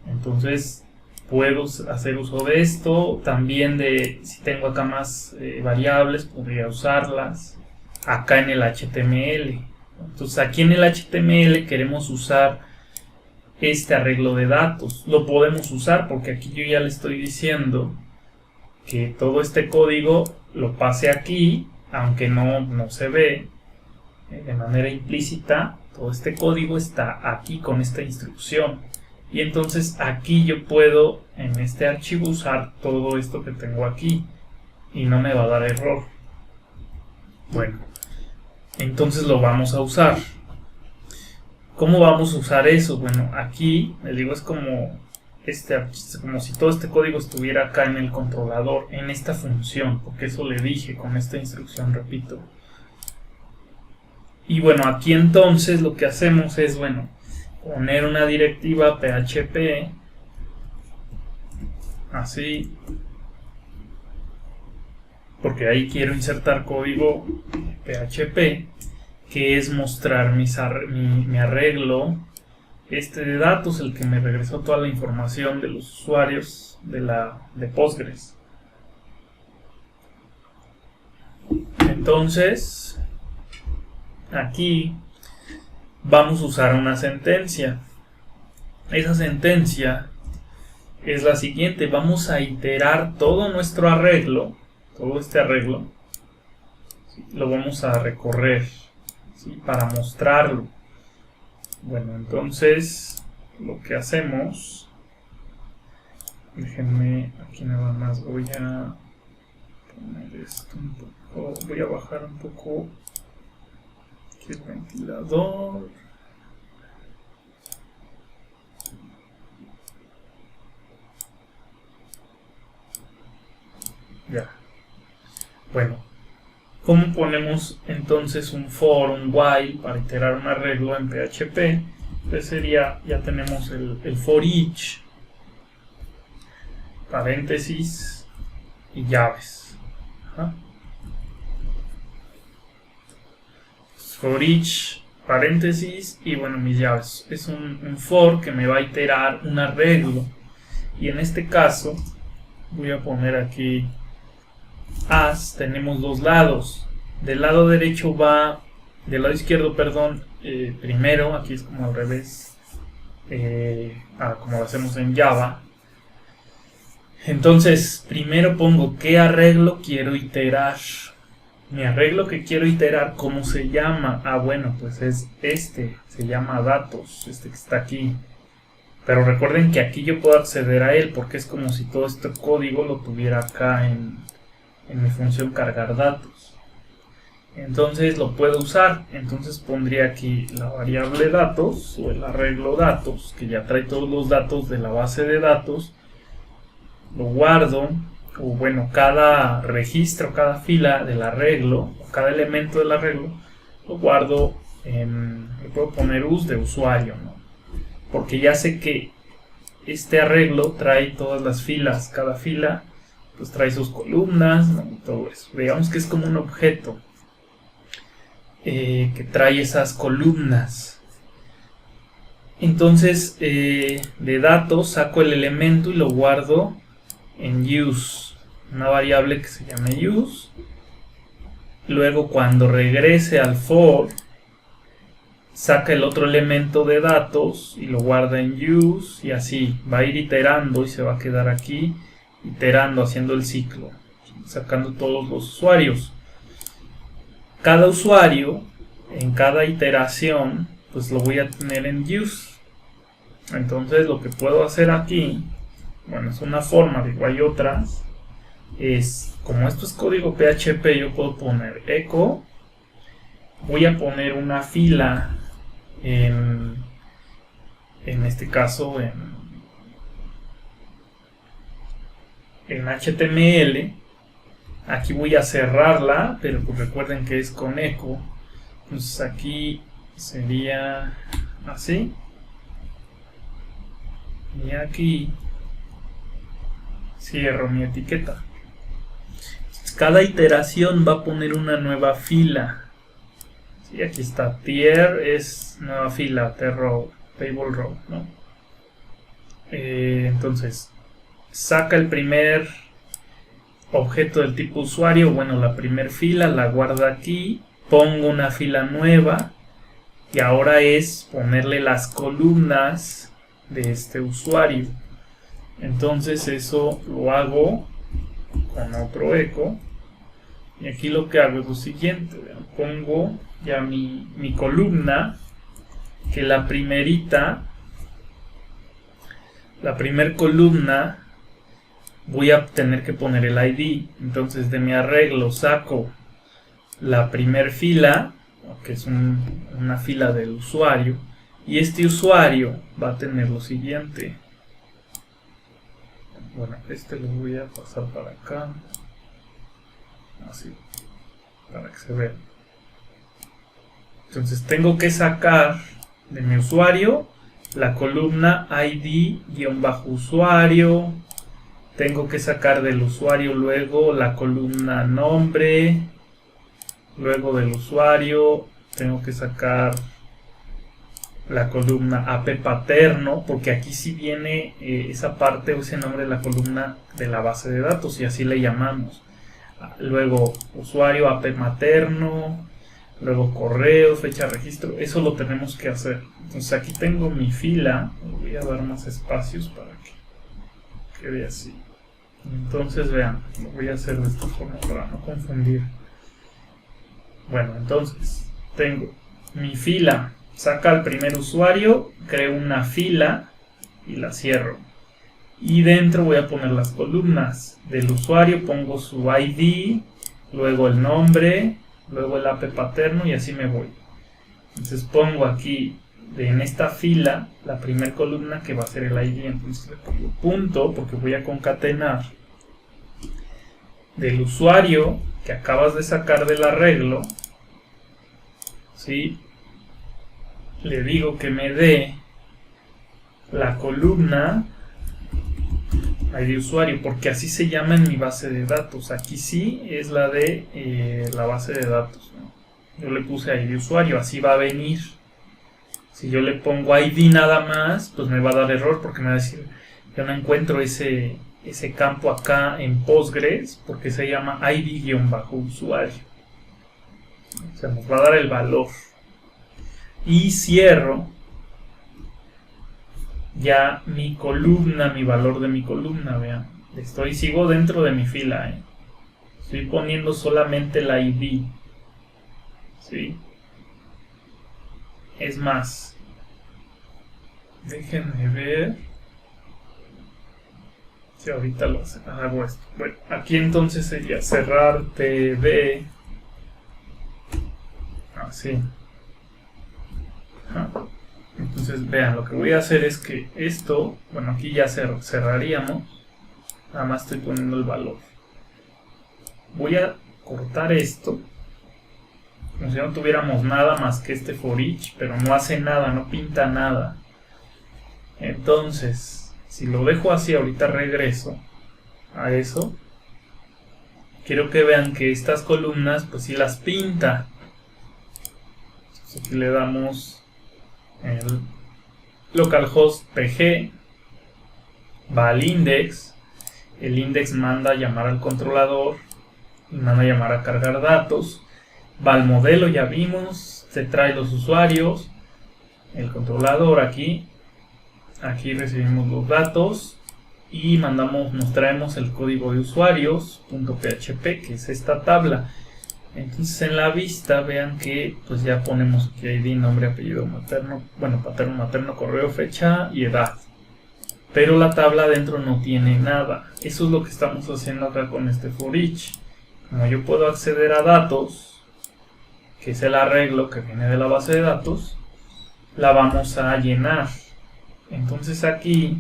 Entonces puedo hacer uso de esto, también de, si tengo acá más variables, podría usarlas acá en el HTML. Entonces aquí en el HTML queremos usar este arreglo de datos, lo podemos usar porque aquí yo ya le estoy diciendo que todo este código lo pase aquí, aunque no se ve de manera implícita, todo este código está aquí con esta instrucción, y entonces aquí yo puedo en este archivo usar todo esto que tengo aquí y no me va a dar error. Bueno, entonces lo vamos a usar. ¿Cómo vamos a usar eso? Bueno, aquí les digo, es como si todo este código estuviera acá en el controlador, en esta función, porque eso le dije con esta instrucción, repito. Y bueno, aquí entonces lo que hacemos es, bueno, poner una directiva PHP, así, porque ahí quiero insertar código PHP, que es mostrar mi arreglo de datos, el que me regresó toda la información de los usuarios de Postgres. entonces aquí vamos a usar una sentencia. Esa sentencia es la siguiente: vamos a iterar todo nuestro arreglo, todo este arreglo, ¿sí? Lo vamos a recorrer, ¿sí? Para mostrarlo. Bueno, entonces lo que hacemos, déjenme aquí nada más, voy a poner esto un poco, voy a bajar un poco aquí el ventilador. Ya. Bueno, ¿cómo ponemos entonces un for, un while para iterar un arreglo en PHP? Pues sería, ya tenemos el for each, paréntesis y llaves. Ajá. For each, paréntesis y bueno, mis llaves. Es un for que me va a iterar un arreglo. Y en este caso, voy a poner aquí as, tenemos dos lados. Del lado derecho va, del lado izquierdo, perdón, primero, aquí es como al revés, como lo hacemos en Java. Entonces, primero pongo qué arreglo quiero iterar. Mi arreglo que quiero iterar, ¿cómo se llama? Ah, bueno, pues es este, se llama datos, este que está aquí. Pero recuerden que aquí yo puedo acceder a él porque es como si todo este código lo tuviera acá en mi función cargar datos. Entonces lo puedo usar. Entonces pondría aquí la variable datos o el arreglo datos, que ya trae todos los datos de la base de datos. Lo guardo, o bueno, cada registro, cada fila del arreglo, o cada elemento del arreglo, lo guardo en, le puedo poner us de usuario, ¿no? Porque ya sé que este arreglo trae todas las filas, cada fila pues trae sus columnas, ¿no? Y todo eso. Digamos que es como un objeto que trae esas columnas. Entonces de datos saco el elemento y lo guardo en use, una variable que se llame use. Luego cuando regrese al for, saca el otro elemento de datos y lo guarda en use, y así va a ir iterando y se va a quedar aquí iterando, haciendo el ciclo, sacando todos los usuarios. Cada usuario en cada iteración pues lo voy a tener en use. Entonces lo que puedo hacer aquí, bueno, es una forma, digo, hay otras, es como esto es código PHP, yo puedo poner echo, voy a poner una fila en este caso en HTML. Aquí voy a cerrarla, pero pues recuerden que es con echo. Entonces aquí sería así. Y aquí cierro mi etiqueta. Cada iteración va a poner una nueva fila. Sí, aquí está, tier es nueva fila, row, table row, ¿no? Entonces, saca el primer objeto del tipo usuario, bueno, la primera fila, la guarda aquí, pongo una fila nueva y ahora es ponerle las columnas de este usuario. Entonces eso lo hago con otro echo y aquí lo que hago es lo siguiente, pongo ya mi columna, que la primer columna voy a tener que poner el ID. Entonces de mi arreglo saco la primer fila, que es una fila del usuario, y este usuario va a tener lo siguiente. Bueno, este lo voy a pasar para acá, así, para que se vea. Entonces tengo que sacar de mi usuario la columna ID-usuario. Tengo que sacar del usuario luego la columna nombre. Luego del usuario tengo que sacar la columna AP paterno, porque aquí sí viene esa parte o ese nombre de la columna de la base de datos y así le llamamos. luego usuario, AP materno, luego correo, fecha de registro. Eso lo tenemos que hacer. Entonces aquí tengo mi fila, voy a dar más espacios para que quede así. Entonces vean, lo voy a hacer de esta forma para no confundir. Bueno, entonces tengo mi fila, saca al primer usuario, creo una fila y la cierro. Y dentro voy a poner las columnas del usuario, pongo su ID, luego el nombre, luego el AP paterno y así me voy. Entonces pongo aquí en esta fila la primera columna que va a ser el ID. Entonces le pongo punto porque voy a concatenar del usuario que acabas de sacar del arreglo, ¿sí? Le digo que me dé la columna ID usuario, porque así se llama en mi base de datos. Aquí sí es la de la base de datos, ¿no? Yo le puse ID usuario, así va a venir. Si yo le pongo ID nada más, pues me va a dar error porque me va a decir, yo no encuentro ese campo acá en Postgres porque se llama ID-usuario. O sea, nos va a dar el valor. Y cierro ya mi columna, mi valor de mi columna, vean. Sigo dentro de mi fila, Estoy poniendo solamente la ID. ¿Sí? Es más, déjenme ver si ahorita lo hago esto. Bueno, aquí entonces sería cerrar TV. Así. Entonces vean, lo que voy a hacer es que esto, bueno, aquí ya cerraríamos. Nada más estoy poniendo el valor. Voy a cortar esto como si no tuviéramos nada más que este for each, pero no hace nada, no pinta nada. Entonces, si lo dejo así, ahorita regreso a eso. Quiero que vean que estas columnas, pues sí las pinta. Entonces aquí le damos el localhost pg, va al index, el index manda a llamar al controlador y manda a llamar a cargar datos. Va al modelo, ya vimos, se trae los usuarios, el controlador aquí recibimos los datos y nos traemos el código de usuarios.php, que es esta tabla. Entonces en la vista vean que pues ya ponemos aquí ID, nombre, apellido materno, bueno, paterno, materno, correo, fecha y edad. Pero la tabla adentro no tiene nada. Eso es lo que estamos haciendo acá con este for each. Como yo puedo acceder a datos, que es el arreglo que viene de la base de datos, la vamos a llenar. Entonces aquí,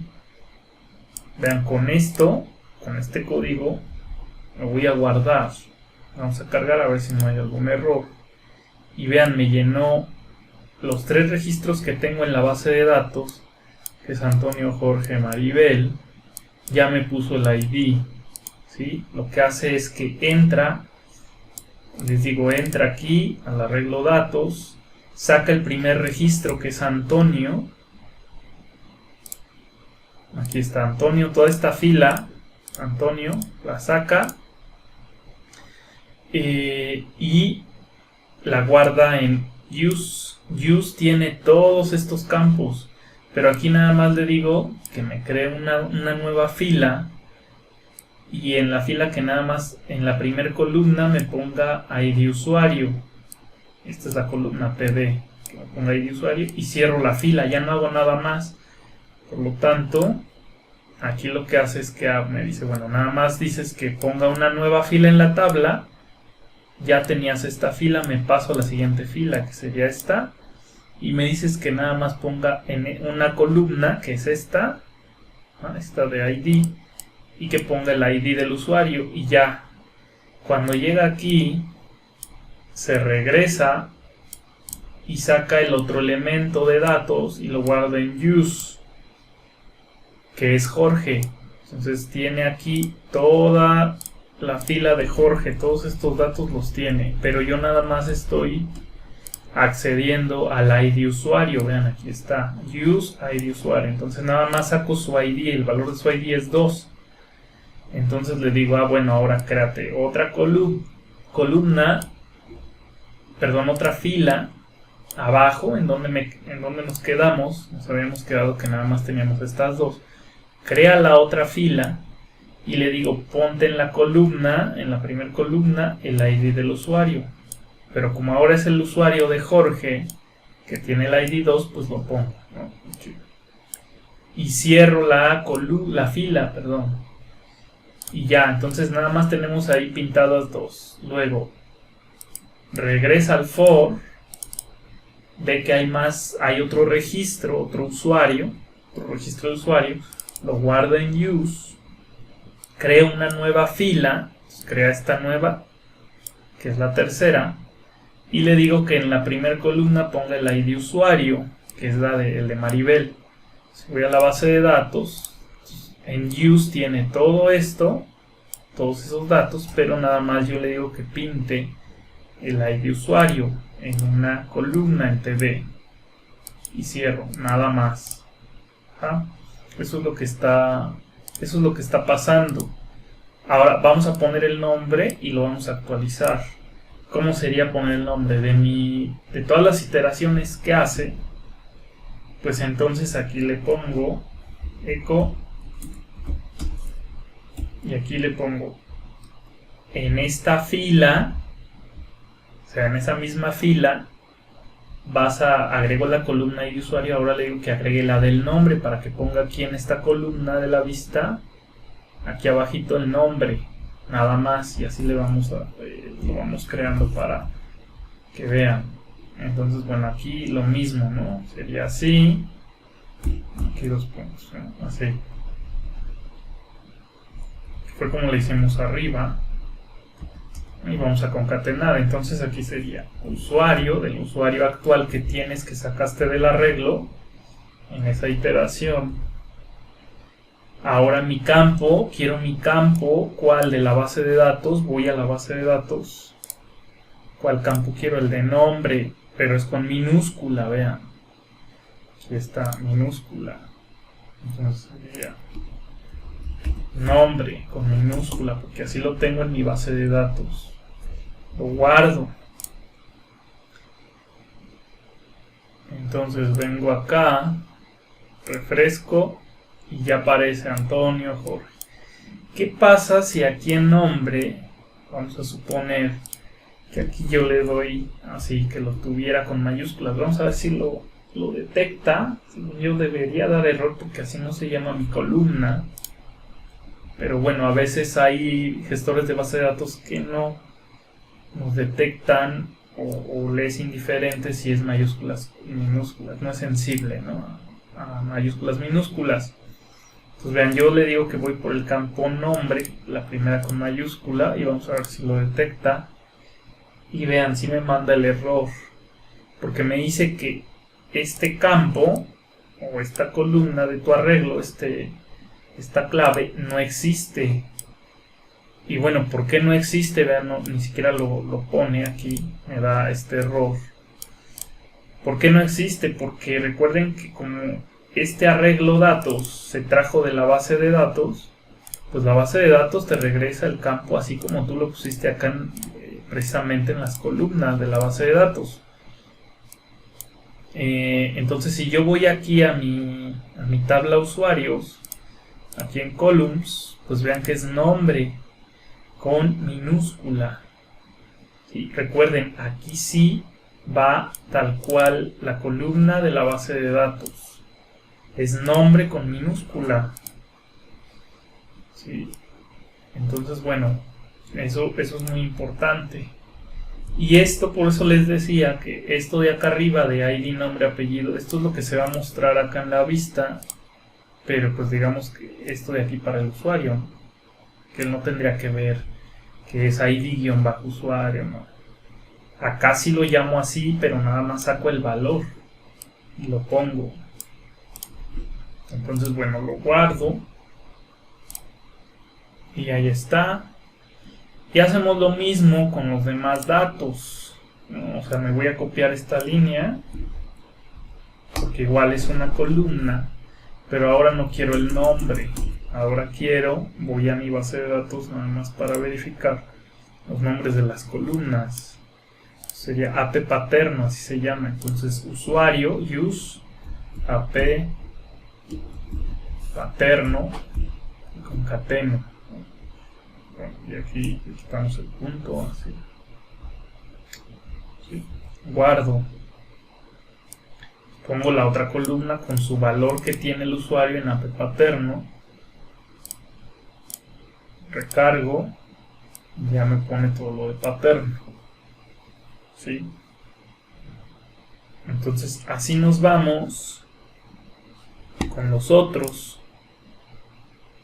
vean, con este código, lo voy a guardar. Vamos a cargar a ver si no hay algún error. Y vean, me llenó los 3 registros que tengo en la base de datos, que es Antonio, Jorge, Maribel. Ya me puso el ID, ¿sí? Lo que hace es que entra. Les digo, entra aquí al arreglo datos, saca el primer registro que es Antonio. Aquí está Antonio, toda esta fila, Antonio, la saca y la guarda en use. Use tiene todos estos campos, pero aquí nada más le digo que me cree una nueva fila. Y en la fila que nada más en la primera columna me ponga ID usuario. Esta es la columna PD, que me ponga ID usuario y cierro la fila, ya no hago nada más. Por lo tanto, aquí lo que hace es que me dice, bueno, nada más dices que ponga una nueva fila en la tabla. Ya tenías esta fila, me paso a la siguiente fila, que sería esta. Y me dices que nada más ponga en una columna, que es esta de ID. Y que ponga el ID del usuario y ya. Cuando llega aquí, se regresa y saca el otro elemento de datos y lo guarda en use, que es Jorge. Entonces tiene aquí toda la fila de Jorge, todos estos datos los tiene, pero yo nada más estoy accediendo al ID usuario. Vean, aquí está, use ID usuario. Entonces nada más saco su ID, el valor de su ID es 2. Entonces le digo, bueno, ahora créate otra columna, perdón, otra fila abajo en donde nos quedamos. Nos habíamos quedado que nada más teníamos estas dos. Crea la otra fila y le digo, ponte en la columna, en la primera columna, el ID del usuario. Pero como ahora es el usuario de Jorge, que tiene el ID 2, pues lo pongo, ¿no? Y cierro la fila, perdón. Y ya, entonces nada más tenemos ahí pintadas dos. Luego, regresa al for, ve que hay otro registro, otro registro de usuario, lo guarda en use, crea una nueva fila, crea esta nueva, que es la tercera, y le digo que en la primera columna ponga el ID usuario, que es el de Maribel. Si voy a la base de datos, en use tiene todo esto, todos esos datos, pero nada más yo le digo que pinte el ID usuario en una columna en TB y cierro, nada más. ¿Ah? Eso es lo que está pasando. Ahora vamos a poner el nombre y lo vamos a actualizar. ¿Cómo sería poner el nombre? De todas las iteraciones que hace, pues entonces aquí le pongo echo y aquí le pongo en esta fila, o sea, en esa misma fila agrego la columna de usuario. Ahora le digo que agregue la del nombre para que ponga aquí en esta columna de la vista, aquí abajito el nombre, nada más, y así lo vamos creando para que vean. Entonces, bueno, aquí lo mismo, ¿no? Sería así, aquí 2 puntos, ¿no? Así. Fue como le hicimos arriba. Y vamos a concatenar. Entonces aquí sería usuario, del usuario actual que tienes, que sacaste del arreglo en esa iteración. Ahora mi campo, quiero mi campo, ¿cuál? De la base de datos. Voy a la base de datos. ¿Cuál campo quiero? El de nombre, pero es con minúscula, vean. Aquí está, minúscula. Entonces sería nombre con minúscula, porque así lo tengo en mi base de datos. Lo guardo. Entonces vengo acá, refresco y ya aparece Antonio, Jorge. ¿Qué pasa si aquí en nombre, vamos a suponer que aquí yo le doy así, que lo tuviera con mayúsculas? Vamos a ver si lo detecta. Yo debería dar error porque así no se llama mi columna. Pero bueno, a veces hay gestores de base de datos que no nos detectan o le es indiferente si es mayúsculas y minúsculas. No es sensible, ¿no? A mayúsculas, minúsculas. Entonces vean, yo le digo que voy por el campo nombre, la primera con mayúscula, y vamos a ver si lo detecta. Y vean, si me manda el error, porque me dice que este campo o esta columna de tu arreglo, esta clave no existe. Y bueno, ¿por qué no existe? Vean, ni siquiera lo pone aquí, me da este error. ¿Por qué no existe? Porque recuerden que como este arreglo datos se trajo de la base de datos, pues la base de datos te regresa el campo así como tú lo pusiste acá precisamente en las columnas de la base de datos. Entonces si yo voy aquí a mi tabla usuarios, aquí en columns, pues vean que es nombre con minúscula. ¿Sí? Recuerden, aquí sí va tal cual la columna de la base de datos. Es nombre con minúscula. ¿Sí? Entonces, bueno, eso es muy importante. Y esto, por eso les decía que esto de acá arriba de ID, nombre, apellido, esto es lo que se va a mostrar acá en la vista. Pero pues digamos que esto de aquí para el usuario, que él no tendría que ver que es ID-usuario, ¿no? Acá sí lo llamo así, pero nada más saco el valor y lo pongo. Entonces, bueno, lo guardo y ahí está. Y hacemos lo mismo con los demás datos, ¿no? O sea, me voy a copiar esta línea porque igual es una columna, pero ahora no quiero el nombre, Ahora voy a mi base de datos nada más para verificar los nombres de las columnas. Sería ap paterno, así se llama. Entonces usuario, use, ap paterno, concateno. Bueno, y aquí quitamos el punto, así. Sí. Guardo. Pongo la otra columna con su valor que tiene el usuario en ap paterno. Recargo. Y ya me pone todo lo de paterno. ¿Sí? Entonces así nos vamos con los otros.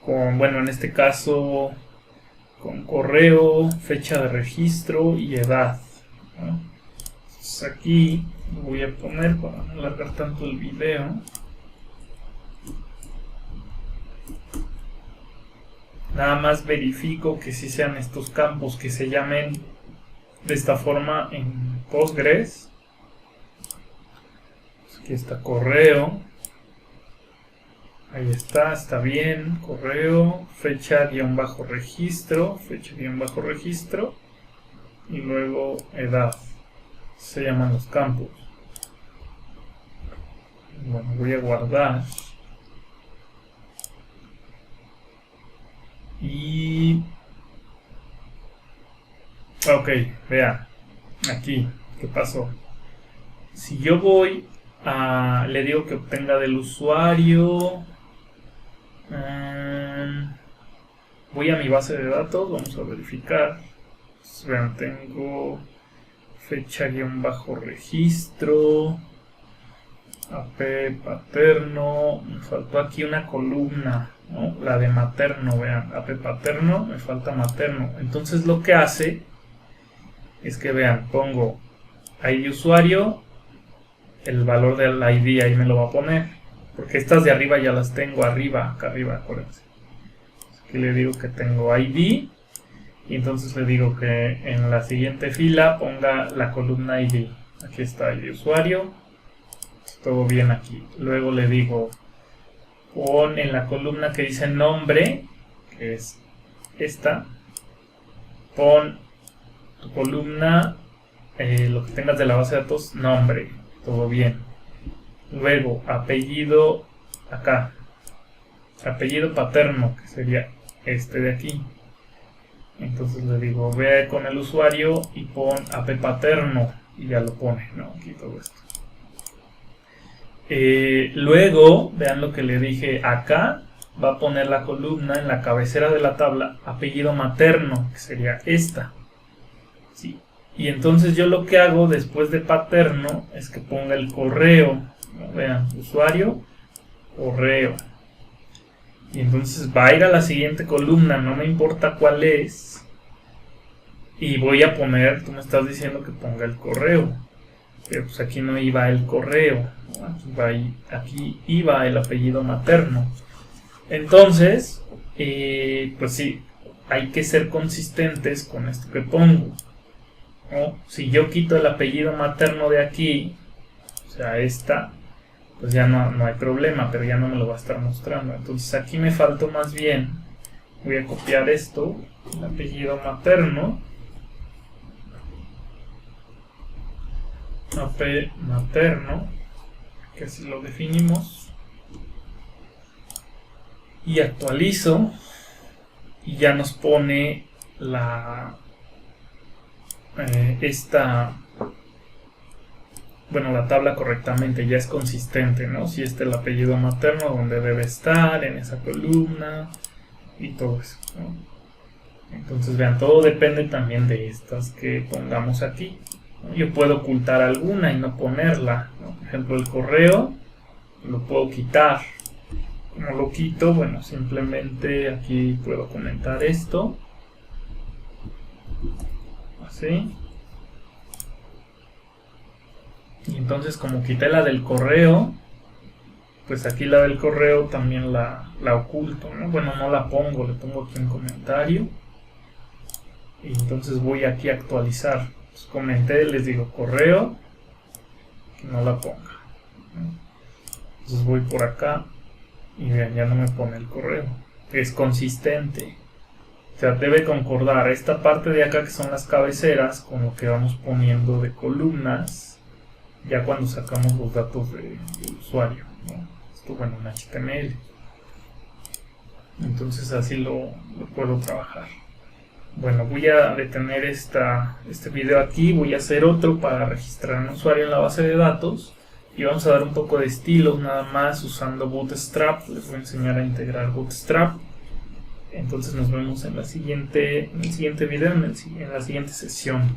Bueno, en este caso con correo, fecha de registro y edad, ¿no? Entonces aquí lo voy a poner para no alargar tanto el video. Nada más verifico que sí sean estos campos, que se llamen de esta forma en Postgres. Aquí está correo. Ahí está bien. Correo, fecha-registro, fecha-registro. Y luego edad. Se llaman los campos. Bueno, voy a guardar. Y... ok, vean. Aquí, ¿qué pasó? Si yo voy a... le digo que obtenga del usuario... voy a mi base de datos, vamos a verificar. Entonces, vean, tengo fecha-registro, ap paterno, me faltó aquí una columna, ¿no? La de materno, vean, ap paterno, me falta materno. Entonces lo que hace es que, vean, pongo ID usuario, el valor del ID ahí me lo va a poner, porque estas de arriba ya las tengo arriba, acá arriba, acuérdense. Aquí le digo que tengo ID, y entonces le digo que en la siguiente fila ponga la columna ID. Aquí está ID usuario, todo bien aquí. Luego le digo, pon en la columna que dice nombre, que es esta, pon tu columna, lo que tengas de la base de datos, nombre, todo bien. Luego apellido, acá, apellido paterno, que sería este de aquí. Entonces le digo, ve con el usuario y pon ap paterno, y ya lo pone, ¿no? Aquí todo esto. Luego, vean lo que le dije acá, va a poner la columna en la cabecera de la tabla, apellido materno, que sería esta. ¿Sí? Y entonces yo lo que hago después de paterno es que ponga el correo, ¿no? Vean, usuario, correo. Y entonces va a ir a la siguiente columna, no me importa cuál es. Y voy a poner, tú me estás diciendo que ponga el correo. Pero pues aquí no iba el correo, ¿no? Aquí iba el apellido materno. Entonces, pues sí, hay que ser consistentes con esto que pongo, ¿no? Si yo quito el apellido materno de aquí, o sea, esta, pues ya no hay problema, pero ya no me lo va a estar mostrando. Entonces aquí me faltó más bien, voy a copiar esto, el apellido materno, ap materno, que así lo definimos, y actualizo, y ya nos pone la la tabla correctamente, ya es consistente, ¿no? Si este es el apellido materno, donde debe estar, en esa columna, y todo eso, ¿no? Entonces vean, todo depende también de estas que pongamos aquí, ¿no? Yo puedo ocultar alguna y no ponerla, ¿no? Por ejemplo, el correo lo puedo quitar. Como lo quito, bueno, simplemente aquí puedo comentar esto, así. Y entonces, como quité la del correo, pues aquí la del correo también la oculto, ¿no? Bueno, no la pongo, le pongo aquí un comentario. Y entonces voy aquí a actualizar. Pues comenté, les digo correo, que no la ponga, ¿no? Entonces voy por acá y vean, ya no me pone el correo. es consistente. O sea, debe concordar esta parte de acá que son las cabeceras con lo que vamos poniendo de columnas ya cuando sacamos los datos del usuario, ¿no? Esto, bueno, en HTML. Entonces así lo puedo trabajar. Bueno, voy a detener este video aquí. Voy a hacer otro para registrar un usuario en la base de datos. Y vamos a dar un poco de estilos nada más usando Bootstrap. Les voy a enseñar a integrar Bootstrap. Entonces nos vemos en el siguiente video, en la siguiente sesión.